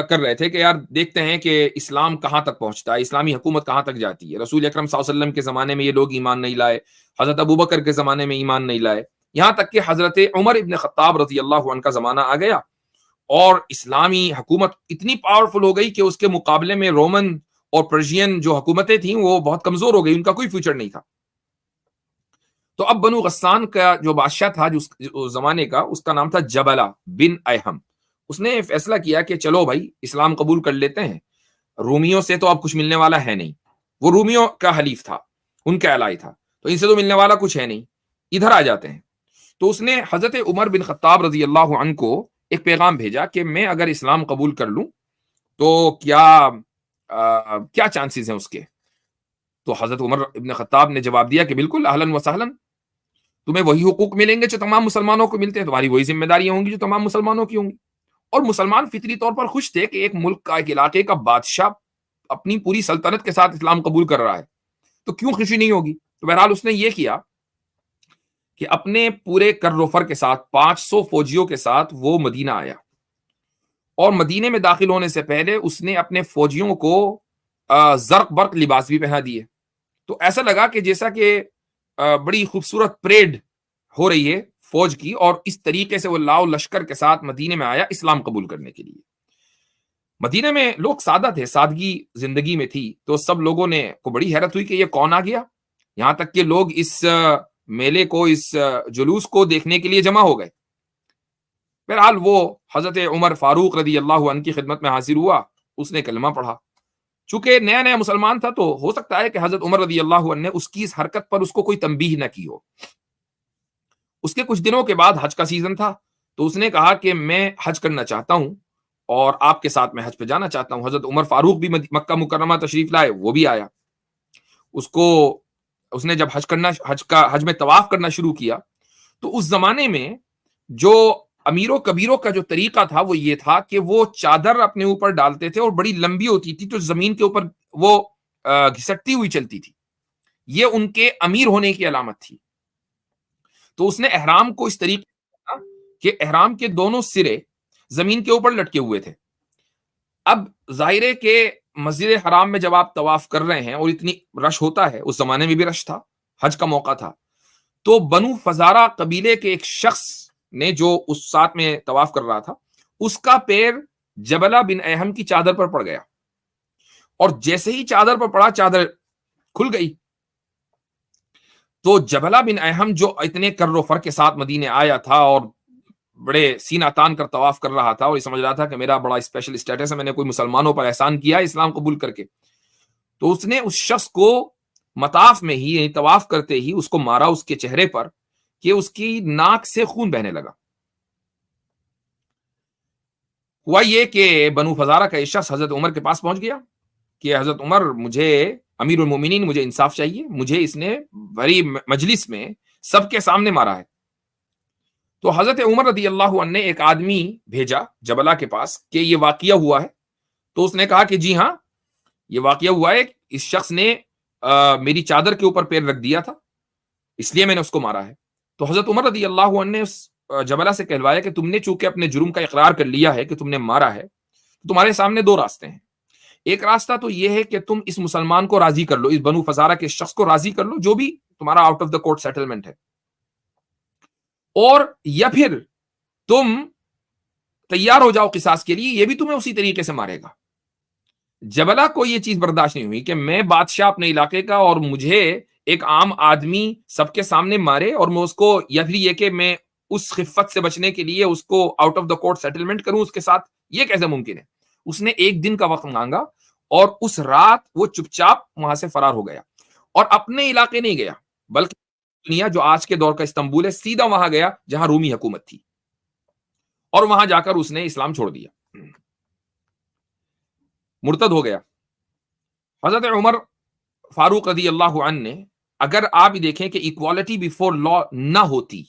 کر رہے تھے کہ یار دیکھتے ہیں کہ اسلام کہاں تک پہنچتا ہے, اسلامی حکومت کہاں تک جاتی ہے. رسول اکرم صلی اللہ علیہ وسلم کے زمانے میں یہ لوگ ایمان نہیں لائے, حضرت ابوبکر کے زمانے میں ایمان نہیں لائے, یہاں تک کہ حضرت عمر ابن خطاب رضی اللہ عنہ کا زمانہ آ گیا, اور اسلامی حکومت اتنی پاورفل ہو گئی کہ اس کے مقابلے میں رومن اور پرشین جو حکومتیں تھیں وہ بہت کمزور ہو گئی, ان کا کوئی فیوچر نہیں تھا. تو اب بنو غسان کا جو بادشاہ تھا جو زمانے کا, اس کا نام تھا جبلہ بن ایہم. اس نے فیصلہ کیا کہ چلو بھائی اسلام قبول کر لیتے ہیں, رومیوں سے تو اب کچھ ملنے والا ہے نہیں, وہ رومیوں کا حلیف تھا, ان کا الائی تھا, تو ان سے تو ملنے والا کچھ ہے نہیں, ادھر آ جاتے ہیں. تو اس نے حضرت عمر بن خطاب رضی اللہ عنہ کو ایک پیغام بھیجا کہ میں اگر اسلام قبول کر لوں تو کیا چانسز ہیں اس کے. تو حضرت عمر ابن خطاب نے جواب دیا کہ بالکل اہلاً و سہلاً, تمہیں وہی حقوق ملیں گے جو تمام مسلمانوں کو ملتے ہیں, تمہاری وہی ذمہ داریاں ہوں گی جو تمام مسلمانوں کی ہوں گی. اور مسلمان فطری طور پر خوش تھے کہ ایک ملک کا, ایک علاقے کا بادشاہ اپنی پوری سلطنت کے ساتھ اسلام قبول کر رہا ہے, تو کیوں خوشی نہیں ہوگی. تو بہرحال اس نے یہ کیا کہ اپنے پورے کر و فر کے ساتھ 500 فوجیوں کے ساتھ وہ مدینہ آیا, اور مدینے میں داخل ہونے سے پہلے اس نے اپنے فوجیوں کو زرق برق لباس بھی پہنا دیے. تو ایسا لگا کہ جیسا کہ بڑی خوبصورت پریڈ ہو رہی ہے فوج کی, اور اس طریقے سے وہ لاؤ لشکر کے ساتھ مدینے میں آیا اسلام قبول کرنے کے لیے. مدینے میں لوگ سادہ تھے, سادگی زندگی میں تھی, تو سب لوگوں نے کو بڑی حیرت ہوئی کہ یہ کون آ گیا. یہاں تک کہ لوگ اس میلے کو, اس جلوس کو دیکھنے کے لیے جمع ہو گئے. بہرحال وہ حضرت عمر فاروق رضی اللہ عنہ کی خدمت میں حاضر ہوا, اس نے کلمہ پڑھا. چونکہ نیا نیا مسلمان تھا تو ہو سکتا ہے کہ حضرت عمر رضی اللہ عنہ نے اس کی اس حرکت پر اس کو کوئی تنبیہ نہ کی ہو. اس کے کچھ دنوں کے بعد حج کا سیزن تھا, تو اس نے کہا کہ میں حج کرنا چاہتا ہوں اور آپ کے ساتھ میں حج پہ جانا چاہتا ہوں. حضرت عمر فاروق بھی مکہ مکرمہ تشریف لائے, وہ بھی آیا. اس نے جب حج میں طواف کرنا شروع کیا, تو اس زمانے میں جو امیروں کبیروں کا جو طریقہ تھا وہ یہ تھا کہ وہ چادر اپنے اوپر ڈالتے تھے, اور بڑی لمبی ہوتی تھی, تو زمین کے اوپر وہ گھسٹتی ہوئی چلتی تھی. یہ ان کے امیر ہونے کی علامت تھی. تو اس نے احرام کو اس طریقے سے کہ احرام کے دونوں سرے زمین کے اوپر لٹکے ہوئے تھے. اب ظاہر ہے کہ مسجد حرام میں جب آپ طواف کر رہے ہیں اور اتنی رش ہوتا ہے, اس زمانے میں بھی رش تھا, حج کا موقع تھا, تو بنو فزارہ قبیلے کے ایک شخص نے جو اس ساتھ میں طواف کر رہا تھا, اس کا پیر جبلہ بن ایہم کی چادر پر پڑ گیا, اور جیسے ہی چادر پر پڑا چادر کھل گئی. تو جبلہ بن ایہم جو اتنے کر و فر کے ساتھ مدینے آیا تھا اور بڑے سینہ تان کر طواف کر رہا تھا, اور یہ سمجھ رہا تھا کہ میرا بڑا اسپیشل اسٹیٹس ہے, میں نے کوئی مسلمانوں پر احسان کیا اسلام قبول کر کے, تو اس نے اس شخص کو مطاف میں ہی, یعنی طواف کرتے ہی اس کو مارا اس کے چہرے پر, کہ اس کی ناک سے خون بہنے لگا. ہوا یہ کہ بنو فزارہ کا ایک شخص حضرت عمر کے پاس پہنچ گیا کہ حضرت عمر, مجھے امیر المومنین, مجھے انصاف چاہیے, مجھے اس نے بڑی مجلس میں سب کے سامنے مارا ہے. تو حضرت عمر رضی اللہ عنہ نے ایک آدمی بھیجا جبلہ کے پاس کہ یہ واقعہ ہوا ہے. تو اس نے کہا کہ جی ہاں یہ واقعہ ہوا ہے, اس شخص نے میری چادر کے اوپر پیر رکھ دیا تھا, اس لیے میں نے اس کو مارا ہے. تو حضرت عمر رضی اللہ عنہ نے اس جبلہ سے کہلوایا کہ تم نے چونکہ اپنے جرم کا اقرار کر لیا ہے کہ تم نے مارا ہے, تو تمہارے سامنے دو راستے ہیں. ایک راستہ تو یہ ہے کہ تم اس مسلمان کو راضی کر لو, اس بنو فزارہ کے شخص کو راضی کر لو, جو بھی تمہارا out of the court settlement ہے, اور یا پھر تم تیار ہو جاؤ قصاص کے لیے, یہ بھی تمہیں اسی طریقے سے مارے گا. جبلہ کو یہ چیز برداشت نہیں ہوئی کہ میں بادشاہ اپنے علاقے کا, اور مجھے ایک عام آدمی سب کے سامنے مارے, اور میں اس کو, یا پھر یہ کہ میں اس خفت سے بچنے کے لیے اس کو out of the court settlement کروں اس کے ساتھ؟ یہ کیسے ممکن ہے؟ اس نے ایک دن کا وقت مانگا اور اس رات وہ چپ چاپ وہاں سے فرار ہو گیا، اور اپنے علاقے نہیں گیا بلکہ دنیا جو آج کے دور کا استنبول ہے، سیدھا وہاں گیا جہاں رومی حکومت تھی، اور وہاں جا کر اس نے اسلام چھوڑ دیا، مرتد ہو گیا۔ حضرت عمر فاروق رضی اللہ عنہ نے، اگر آپ ہی دیکھیں کہ ایکوالٹی بیفور لا نہ ہوتی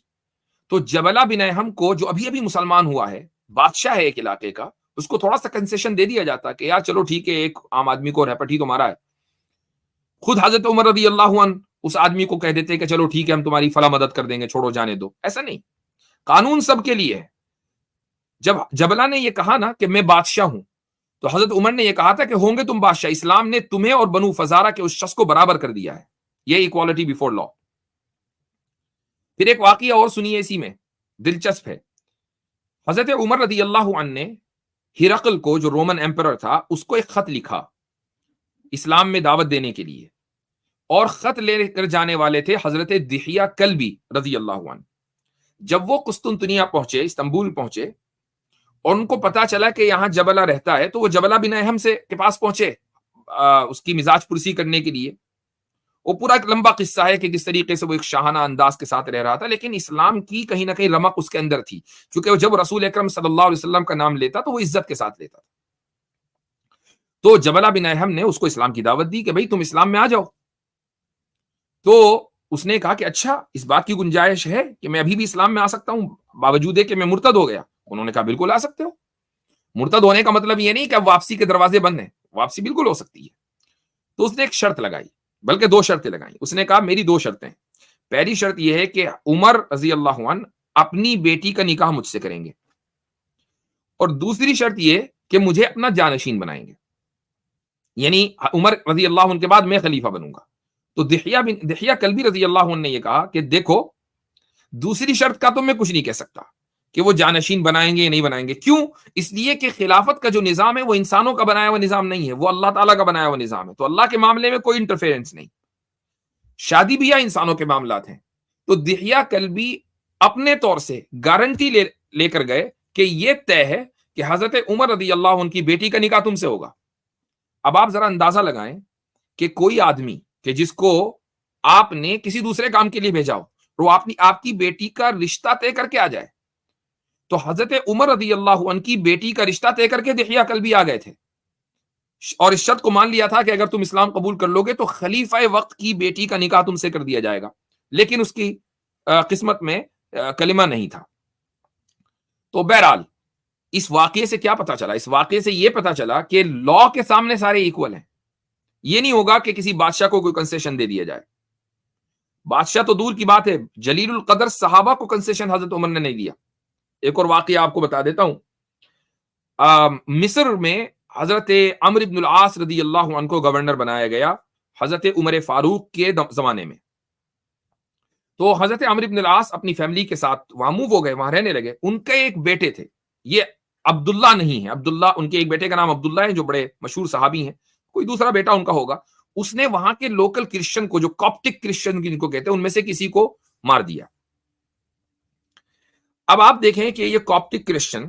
تو جبلہ بن احم کو، جو ابھی ابھی مسلمان ہوا ہے، بادشاہ ہے ایک علاقے کا، اس کو تھوڑا سا کنسیشن دے دیا جاتا کہ یار چلو ٹھیک ہے، ایک عام آدمی کو ریپٹ ہی تو مارا ہے۔ خود حضرت عمر رضی اللہ عنہ اس آدمی کو کہہ دیتے کہ چلو ٹھیک ہے، ہم تمہاری فلاں مدد کر دیں گے، چھوڑو جانے دو۔ ایسا نہیں، قانون سب کے لیے ہے۔ جب جبلہ نے یہ کہا نا کہ میں بادشاہ ہوں، تو حضرت عمر نے یہ کہا تھا کہ ہوں گے تم بادشاہ، اسلام نے تمہیں اور بنو فزارہ کے اس شخص کو برابر کر دیا ہے۔ یہ ایکوالٹی بیفور لا۔ پھر ایک واقعہ اور سنیے اسی میں، دلچسپ ہے۔ حضرت عمر رضی اللہ عنہ نے ہرقل کو، جو رومن ایمپرر تھا، اس کو ایک خط لکھا اسلام میں دعوت دینے کے لیے، اور خط لے کر جانے والے تھے حضرت دحیہ کلبی رضی اللہ عنہ۔ جب وہ قسطنطنیہ پہنچے، استنبول پہنچے، اور ان کو پتا چلا کہ یہاں جبلہ رہتا ہے، تو وہ جبلہ بن احم سے کے پاس پہنچے اس کی مزاج پرسی کرنے کے لیے۔ وہ پورا ایک لمبا قصہ ہے کہ کس طریقے سے وہ ایک شاہانہ انداز کے ساتھ رہ رہا تھا، لیکن اسلام کی کہیں نہ کہیں رمق اس کے اندر تھی، کیونکہ جب رسول اکرم صلی اللہ علیہ وسلم کا نام لیتا تو وہ عزت کے ساتھ لیتا تھا۔ تو جبلہ بن احم نے اس کو اسلام کی دعوت دی کہ بھئی تم اسلام میں آ جاؤ۔ تو اس نے کہا کہ اچھا، اس بات کی گنجائش ہے کہ میں ابھی بھی اسلام میں آ سکتا ہوں باوجود کہ میں مرتد ہو گیا؟ انہوں نے کہا بالکل آ سکتے ہو۔ مرتد ہونے کا مطلب یہ نہیں کہ اب واپسی کے دروازے بند ہیں، واپسی بالکل ہو سکتی ہے۔ تو اس نے ایک شرط لگائی، بلکہ دو شرطیں لگائیں۔ اس نے کہا میری دو شرطیں، پہلی شرط یہ ہے کہ عمر رضی اللہ عنہ اپنی بیٹی کا نکاح مجھ سے کریں گے، اور دوسری شرط یہ کہ مجھے اپنا جانشین بنائیں گے، یعنی عمر رضی اللہ عنہ کے بعد میں خلیفہ بنوں گا۔ تو دحیہ کلبی رضی اللہ عنہ نے یہ کہا کہ دیکھو، دوسری شرط کا تو میں کچھ نہیں کہہ سکتا کہ وہ جانشین بنائیں گے یا نہیں بنائیں گے۔ کیوں؟ اس لیے کہ خلافت کا جو نظام ہے وہ انسانوں کا بنایا ہوا نظام نہیں ہے، وہ اللہ تعالیٰ کا بنایا ہوا نظام ہے، تو اللہ کے معاملے میں کوئی انٹرفیرنس نہیں۔ شادی بیاہ انسانوں کے معاملات ہیں۔ تو دحیہ کلبی اپنے طور سے گارنٹی لے کر گئے کہ یہ طے ہے کہ حضرت عمر رضی اللہ عنہ کی بیٹی کا نکاح تم سے ہوگا۔ اب آپ ذرا اندازہ لگائیں کہ کوئی آدمی کہ جس کو آپ نے کسی دوسرے کام کے لیے بھیجا ہو، وہ آپ کی بیٹی کا رشتہ طے کر کے آ جائے۔ تو حضرت عمر رضی اللہ عنہ کی بیٹی کا رشتہ طے کر کے دحیہ کلبی آ گئے تھے، اور اس شرط کو مان لیا تھا کہ اگر تم اسلام قبول کر لو گے تو خلیفہ وقت کی بیٹی کا نکاح تم سے کر دیا جائے گا، لیکن اس کی قسمت میں کلمہ نہیں تھا۔ تو بہرحال اس واقعے سے کیا پتا چلا؟ اس واقعے سے یہ پتا چلا کہ لا کے سامنے سارے ایکول ہیں۔ یہ نہیں ہوگا کہ کسی بادشاہ کو کوئی کنسیشن دے دیا جائے۔ بادشاہ تو دور کی بات ہے، جلیل القدر صحابہ کو کنسیشن حضرت عمر نے نہیں دیا۔ ایک اور واقعہ آپ کو بتا دیتا ہوں۔ مصر میں حضرت عمرو بن العاص رضی اللہ عنہ کو گورنر بنایا گیا حضرت عمر فاروق کے زمانے میں۔ تو حضرت عمرو بن العاص اپنی فیملی کے ساتھ وہاں موو ہو گئے، وہاں رہنے لگے۔ ان کے ایک بیٹے تھے، یہ عبداللہ نہیں ہے، عبداللہ ان کے ایک بیٹے کا نام عبداللہ ہے، جو بڑے مشہور صحابی ہیں، کوئی دوسرا بیٹا ان کا ہوگا۔ اس نے وہاں کے لوکل کرسچن کو، جو کاپٹک کرسچن جن کو کہتے ہیں، ان میں سے کسی کو مار دیا۔ اب آپ دیکھیں کہ یہ کاپٹک کرسچن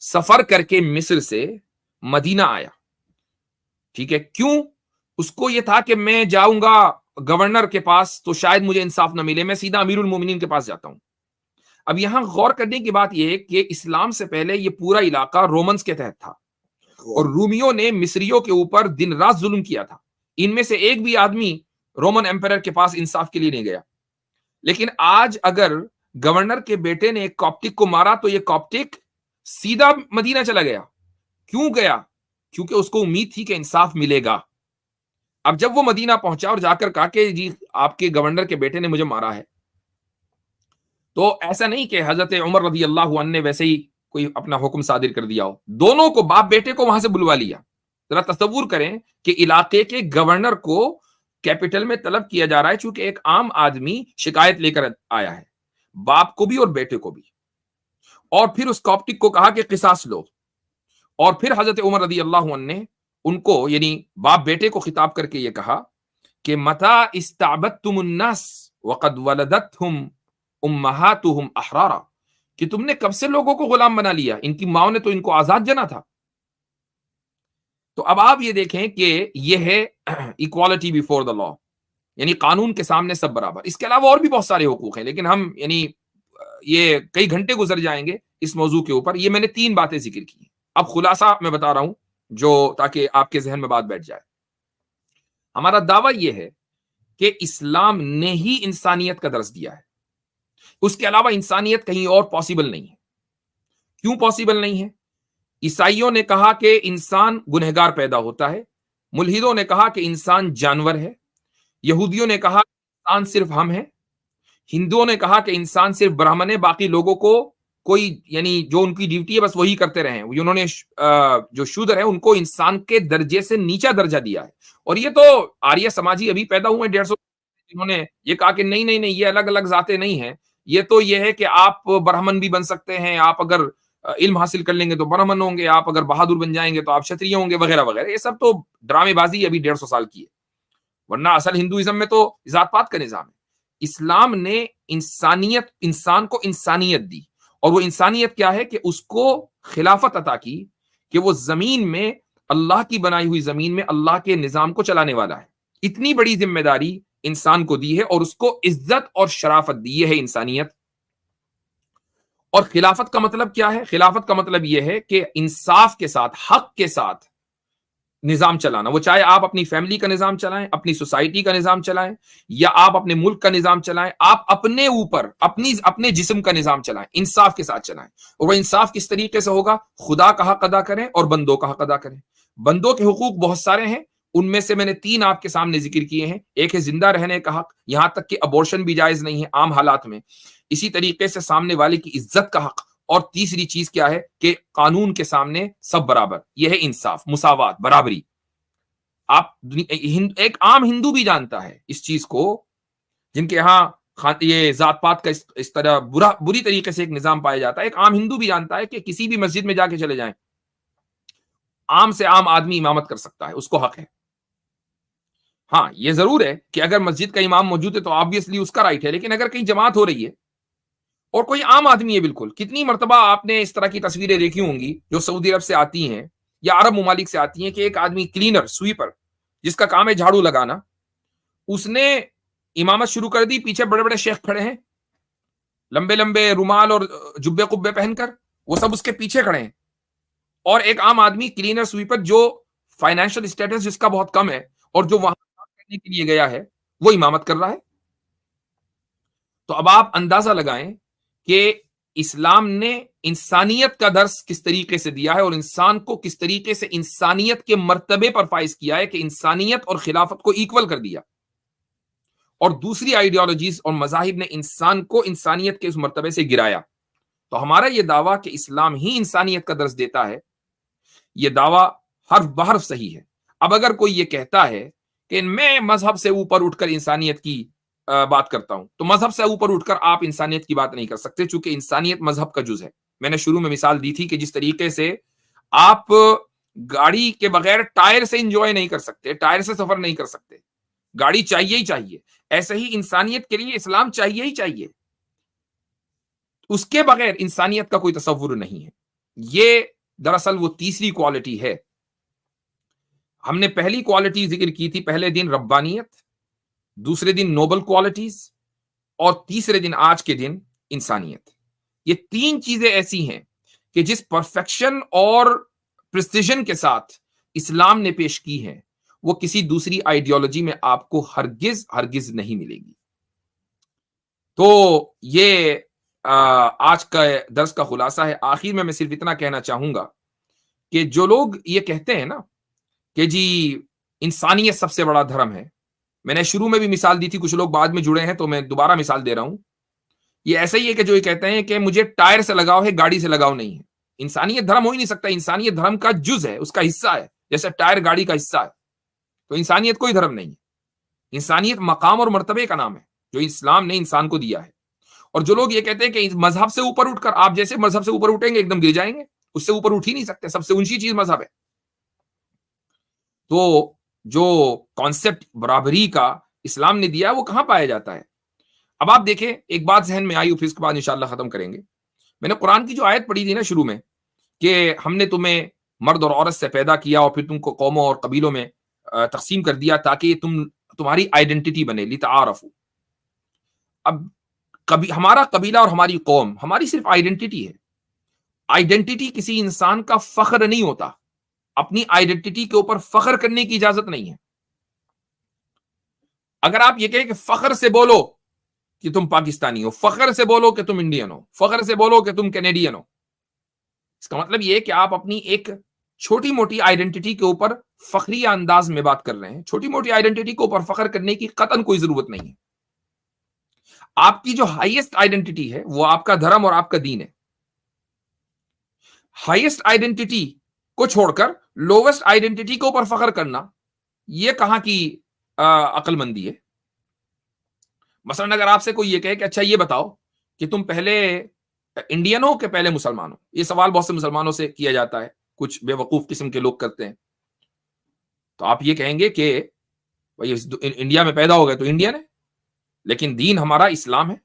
سفر کر کے مصر سے مدینہ آیا، ٹھیک ہے؟ کیوں؟ اس کو یہ تھا کہ میں جاؤں گا گورنر کے پاس تو شاید مجھے انصاف نہ ملے، میں سیدھا امیر المومنین کے پاس جاتا ہوں۔ اب یہاں غور کرنے کی بات یہ ہے کہ اسلام سے پہلے یہ پورا علاقہ رومنز کے تحت تھا، اور رومیوں نے مصریوں کے اوپر دن رات ظلم کیا تھا۔ ان میں سے ایک بھی آدمی رومن ایمپرر کے پاس انصاف کے لیے نہیں گیا۔ لیکن آج اگر گورنر کے بیٹے نے ایک کاپٹک کو مارا تو یہ کاپٹک سیدھا مدینہ چلا گیا۔ کیوں گیا؟ کیونکہ اس کو امید تھی کہ انصاف ملے گا۔ اب جب وہ مدینہ پہنچا اور جا کر کہا کہ جی آپ کے گورنر کے بیٹے نے مجھے مارا ہے، تو ایسا نہیں کہ حضرت عمر رضی اللہ عنہ نے ویسے ہی کوئی اپنا حکم صادر کر دیا ہو، دونوں کو، باپ بیٹے کو وہاں سے بلوا لیا۔ ذرا تصور کریں کہ علاقے کے گورنر کو کیپٹل میں طلب کیا جا رہا ہے، چونکہ ایک عام آدمی شکایت لے کر آیا ہے، باپ کو بھی اور بیٹے کو بھی، اور پھر اس کاپٹک کو کہا کہ قصاص لو۔ اور پھر حضرت عمر رضی اللہ عنہ نے ان کو، یعنی باپ بیٹے کو خطاب کر کے یہ کہا کہ متى استعبدتم الناس وقد ولدتهم امهاتهم احرارا، کہ تم نے کب سے لوگوں کو غلام بنا لیا، ان کی ماؤں نے تو ان کو آزاد جنا تھا. تو اب آپ یہ دیکھیں کہ یہ ہے ایکوالٹی بیفور دا لا، یعنی قانون کے سامنے سب برابر. اس کے علاوہ اور بھی بہت سارے حقوق ہیں، لیکن ہم یعنی یہ کئی گھنٹے گزر جائیں گے اس موضوع کے اوپر. یہ میں نے 3 باتیں ذکر کی. اب خلاصہ میں بتا رہا ہوں جو تاکہ آپ کے ذہن میں بات بیٹھ جائے. ہمارا دعویٰ یہ ہے کہ اسلام نے ہی انسانیت کا درس دیا ہے، اس کے علاوہ انسانیت کہیں اور پاسبل نہیں ہے. کیوں پاسبل نہیں ہے؟ عیسائیوں نے کہا کہ انسان گنہگار پیدا ہوتا ہے، ملحدوں نے کہا کہ انسان جانور ہے، یہودیوں نے کہا کہ انسان صرف ہم ہیں، ہندوؤں نے کہا کہ انسان صرف برہمن ہے، باقی لوگوں کو کوئی یعنی جو ان کی ڈیوٹی ہے بس وہی کرتے رہے. انہوں نے جو شودر ہے ان کو انسان کے درجے سے نیچا درجہ دیا ہے. اور یہ تو آریہ سماجی ابھی پیدا ہوئے 150 انہوں نے یہ کہا کہ نہیں نہیں نہیں، یہ الگ الگ ذاتیں نہیں ہیں، یہ تو یہ ہے کہ آپ برہمن بھی بن سکتے ہیں، آپ اگر علم حاصل کر لیں گے تو برہمن ہوں گے، آپ اگر بہادر بن جائیں گے تو آپ چھتری ہوں گے، وغیرہ وغیرہ. یہ سب تو ڈرامے بازی ابھی 150 سال کی ہے، ورنہ اصل ہندوازم میں تو ذات پات کا نظام ہے. اسلام نے انسان کو انسانیت دی، اور وہ انسانیت کیا ہے کہ اس کو خلافت عطا کی کہ وہ زمین میں اللہ کی بنائی ہوئی زمین میں اللہ کے نظام کو چلانے والا ہے. اتنی بڑی ذمہ داری انسان کو دی ہے اور اس کو عزت اور شرافت دی ہے انسانیت. اور خلافت کا مطلب کیا ہے؟ خلافت کا مطلب یہ ہے کہ انصاف کے ساتھ، حق کے ساتھ نظام چلانا. وہ چاہے آپ اپنی فیملی کا نظام چلائیں، اپنی سوسائٹی کا نظام چلائیں، یا آپ اپنے ملک کا نظام چلائیں، آپ اپنے اوپر اپنے جسم کا نظام چلائیں، انصاف کے ساتھ چلائیں. اور وہ انصاف کس طریقے سے ہوگا؟ خدا کا حق ادا کریں اور بندوں کا حق ادا کریں. بندوں کے حقوق بہت سارے ہیں، ان میں سے میں نے 3 آپ کے سامنے ذکر کیے ہیں. ایک ہے زندہ رہنے کا حق، یہاں تک کہ ابورشن بھی جائز نہیں ہے عام حالات میں. اسی طریقے سے سامنے والے کی عزت کا حق. اور تیسری چیز کیا ہے کہ قانون کے سامنے سب برابر. یہ ہے انصاف، مساوات، برابری. آپ ایک عام ہندو بھی جانتا ہے اس چیز کو، جن کے یہاں یہ ذات پات کا اس طرح بری طریقے سے ایک نظام پایا جاتا ہے. ایک عام ہندو بھی جانتا ہے کہ کسی بھی مسجد میں جا کے چلے جائیں، عام سے عام آدمی امامت کر سکتا ہے، اس کو حق ہے. ہاں یہ ضرور ہے کہ اگر مسجد کا امام موجود ہے تو آبویسلی اس کا رائٹ ہے، لیکن اگر کہیں جماعت ہو رہی ہے اور کوئی عام آدمی ہے بالکل. کتنی مرتبہ آپ نے اس طرح کی تصویریں دیکھی ہوں گی جو سعودی عرب سے آتی ہیں یا عرب ممالک سے آتی ہیں کہ ایک آدمی کلینر، سویپر، جس کا کام ہے جھاڑو لگانا، اس نے امامت شروع کر دی. پیچھے بڑے بڑے شیخ کھڑے ہیں لمبے لمبے رومال اور جبے قبے پہن کر، وہ سب اس کے پیچھے کھڑے ہیں. اور ایک عام آدمی کلینر، سویپر، جو فائنینشل اسٹیٹس جس کا بہت کم ہے اور جو وہاں کام کرنے کے لیے گیا ہے، وہ امامت کر رہا ہے. تو اب آپ اندازہ لگائیں کہ اسلام نے انسانیت کا درس کس طریقے سے دیا ہے اور انسان کو کس طریقے سے انسانیت کے مرتبے پر فائز کیا ہے کہ انسانیت اور خلافت کو ایکول کر دیا. اور دوسری آئیڈیالوجیز اور مذاہب نے انسان کو انسانیت کے اس مرتبے سے گرایا. تو ہمارا یہ دعویٰ کہ اسلام ہی انسانیت کا درس دیتا ہے، یہ دعویٰ حرف بحرف صحیح ہے. اب اگر کوئی یہ کہتا ہے کہ میں مذہب سے اوپر اٹھ کر انسانیت کی بات کرتا ہوں، تو مذہب سے اوپر اٹھ کر آپ انسانیت کی بات نہیں کر سکتے، چونکہ انسانیت مذہب کا جز ہے. میں نے شروع میں مثال دی تھی کہ جس طریقے سے آپ گاڑی کے بغیر ٹائر سے انجوائے نہیں کر سکتے، ٹائر سے سفر نہیں کر سکتے، گاڑی چاہیے ہی چاہیے، ایسے ہی انسانیت کے لیے اسلام چاہیے ہی چاہیے. اس کے بغیر انسانیت کا کوئی تصور نہیں ہے. یہ دراصل وہ تیسری کوالٹی ہے. ہم نے پہلی کوالٹی ذکر کی تھی پہلے دن ربانیت، دوسرے دن نوبل کوالٹیز، اور تیسرے دن آج کے دن انسانیت. یہ 3 چیزیں ایسی ہیں کہ جس پرفیکشن اور پریسیجن کے ساتھ اسلام نے پیش کی ہے وہ کسی دوسری آئیڈیالوجی میں آپ کو ہرگز نہیں ملے گی. تو یہ آج کا درس کا خلاصہ ہے. آخر میں صرف اتنا کہنا چاہوں گا کہ جو لوگ یہ کہتے ہیں نا کہ جی انسانیت سب سے بڑا دھرم ہے، میں نے شروع میں بھی مثال دی تھی، کچھ لوگ بعد میں جڑے ہیں تو میں دوبارہ مثال دے رہا ہوں. یہ ایسا ہی ہے کہ جو یہ کہتے ہیں کہ مجھے ٹائر سے لگاؤ ہے، گاڑی سے لگاؤ نہیں ہے. انسانیت دھرم ہو ہی نہیں سکتا. انسانیت دھرم کا جز ہے، اس کا حصہ ہے، جیسے ٹائر گاڑی کا حصہ ہے. تو انسانیت کوئی دھرم نہیں ہے. انسانیت مقام اور مرتبے کا نام ہے جو اسلام نے انسان کو دیا ہے. اور جو لوگ یہ کہتے ہیں کہ مذہب سے اوپر اٹھ کر، آپ جیسے مذہب سے اوپر اٹھیں گے ایک دم گر جائیں گے، اس سے اوپر اٹھ ہی نہیں سکتے. سب سے اونچی چیز مذہب ہے. تو جو کانسیپٹ برابری کا اسلام نے دیا وہ کہاں پایا جاتا ہے؟ اب آپ دیکھیں، ایک بات ذہن میں آئی، پھر اس کے بعد انشاءاللہ ختم کریں گے. میں نے قرآن کی جو آیت پڑھی تھی نا شروع میں کہ ہم نے تمہیں مرد اور عورت سے پیدا کیا اور پھر تم کو قوموں اور قبیلوں میں تقسیم کر دیا تاکہ تمہاری آئیڈینٹی بنے، لتعارفوا. اب ہمارا قبیلہ اور ہماری قوم ہماری صرف آئیڈینٹی ہے. آئیڈینٹی کسی انسان کا فخر نہیں ہوتا. اپنی آئیڈینٹی کے اوپر فخر کرنے کی اجازت نہیں ہے. اگر آپ یہ کہیں کہ فخر سے بولو کہ تم پاکستانی ہو، فخر سے بولو کہ تم انڈین ہو، فخر سے بولو کہ تم کینیڈین ہو، اس کا مطلب یہ ہے کہ آپ اپنی ایک چھوٹی موٹی آئیڈینٹی کے اوپر فخری انداز میں بات کر رہے ہیں. چھوٹی موٹی آئیڈینٹی کے اوپر فخر کرنے کی قطعاً کوئی ضرورت نہیں ہے. آپ کی جو ہائیسٹ آئیڈینٹی ہے وہ آپ کا دھرم اور آپ کا دین ہے. ہائیسٹ آئیڈینٹی کو چھوڑ کر لوویسٹ آئیڈینٹی کے اوپر فخر کرنا، یہ کہاں کی عقل مندی ہے؟ مثلا اگر آپ سے کوئی یہ کہے کہ اچھا یہ بتاؤ کہ تم پہلے انڈین ہو کہ پہلے مسلمان ہو، یہ سوال بہت سے مسلمانوں سے کیا جاتا ہے، کچھ بے وقوف قسم کے لوگ کرتے ہیں، تو آپ یہ کہیں گے کہ بھائی انڈیا میں پیدا ہو گئے تو انڈین ہے، لیکن دین ہمارا اسلام ہے.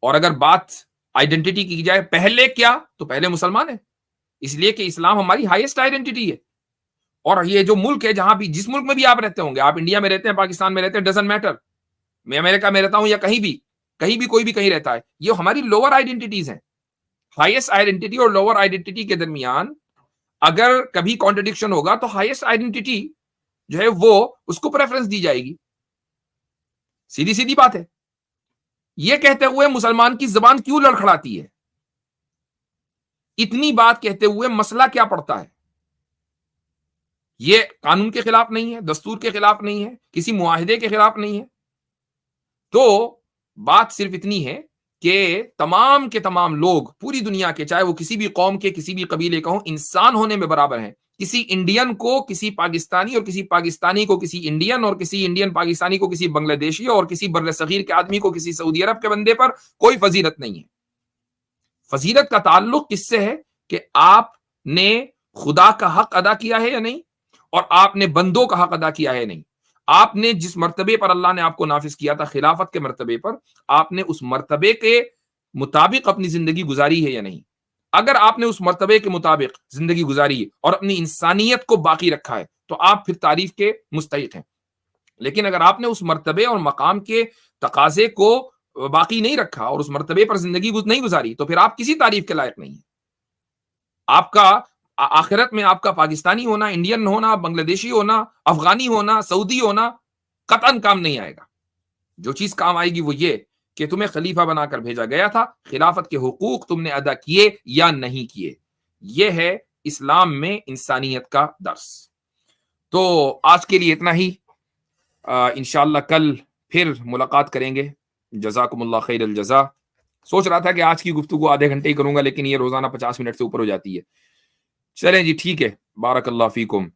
اور اگر بات آئیڈینٹی کی جائے پہلے کیا، تو پہلے مسلمان ہے، اس لیے کہ اسلام ہماری ہائیسٹ آئیڈینٹی ہے. اور یہ جو ملک ہے، جہاں بھی جس ملک میں بھی آپ رہتے ہوں گے، آپ انڈیا میں رہتے ہیں، پاکستان میں رہتے ہیں، ڈزنٹ میٹر، میں امریکہ میں رہتا ہوں یا کہیں بھی کوئی بھی کہیں رہتا ہے، یہ ہماری لوور آئیڈینٹیز ہیں. ہائیسٹ آئیڈینٹی اور لوور آئیڈینٹی کے درمیان اگر کبھی کانٹرڈکشن ہوگا تو ہائیسٹ آئیڈینٹی جو ہے وہ اس کو پریفرنس دی جائے گی. سیدھی بات ہے. یہ کہتے ہوئے مسلمان کی زبان کیوں لڑکھڑاتی ہے؟ اتنی بات کہتے ہوئے مسئلہ کیا پڑتا ہے؟ یہ قانون کے خلاف نہیں ہے، دستور کے خلاف نہیں ہے، کسی معاہدے کے خلاف نہیں ہے. تو بات صرف اتنی ہے کہ تمام کے تمام لوگ پوری دنیا کے، چاہے وہ کسی بھی قوم کے، کسی بھی قبیلے کا ہوں، انسان ہونے میں برابر ہیں. کسی انڈین کو کسی پاکستانی، اور کسی پاکستانی کو کسی انڈین، اور کسی انڈین پاکستانی کو کسی بنگلہ دیشی، اور کسی بر صغیر کے آدمی کو کسی سعودی عرب کے بندے پر کوئی فضیلت نہیں ہے. فضیلت کا تعلق کس سے ہے کہ آپ نے خدا کا حق ادا کیا ہے یا نہیں، اور آپ نے بندوں کا حق ادا کیا ہے نہیں. آپ نے جس مرتبے پر اللہ نے آپ کو نافذ کیا تھا، خلافت کے مرتبے پر، آپ نے اس مرتبے کے مطابق اپنی زندگی گزاری ہے یا نہیں. اگر آپ نے اس مرتبے کے مطابق زندگی گزاری ہے اور اپنی انسانیت کو باقی رکھا ہے تو آپ پھر تعریف کے مستحق ہیں. لیکن اگر آپ نے اس مرتبے اور مقام کے تقاضے کو باقی نہیں رکھا اور اس مرتبے پر زندگی نہیں گزاری تو پھر آپ کسی تعریف کے لائق نہیں ہیں. آپ کا آخرت میں آپ کا پاکستانی ہونا، انڈین ہونا، بنگلہ دیشی ہونا، افغانی ہونا، سعودی ہونا قطعاً کام نہیں آئے گا. جو چیز کام آئے گی وہ یہ کہ تمہیں خلیفہ بنا کر بھیجا گیا تھا، خلافت کے حقوق تم نے ادا کیے یا نہیں کیے. یہ ہے اسلام میں انسانیت کا درس. تو آج کے لیے اتنا ہی. انشاءاللہ کل پھر ملاقات کریں گے. جزاکم اللہ خیر الجزا. سوچ رہا تھا کہ آج کی گفتگو آدھے گھنٹے ہی کروں گا، لیکن یہ روزانہ 50 منٹ سے اوپر ہو جاتی ہے. چلیں جی ٹھیک ہے. بارک اللہ فیکم،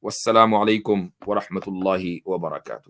والسلام علیکم ورحمۃ اللہ وبرکاتہ.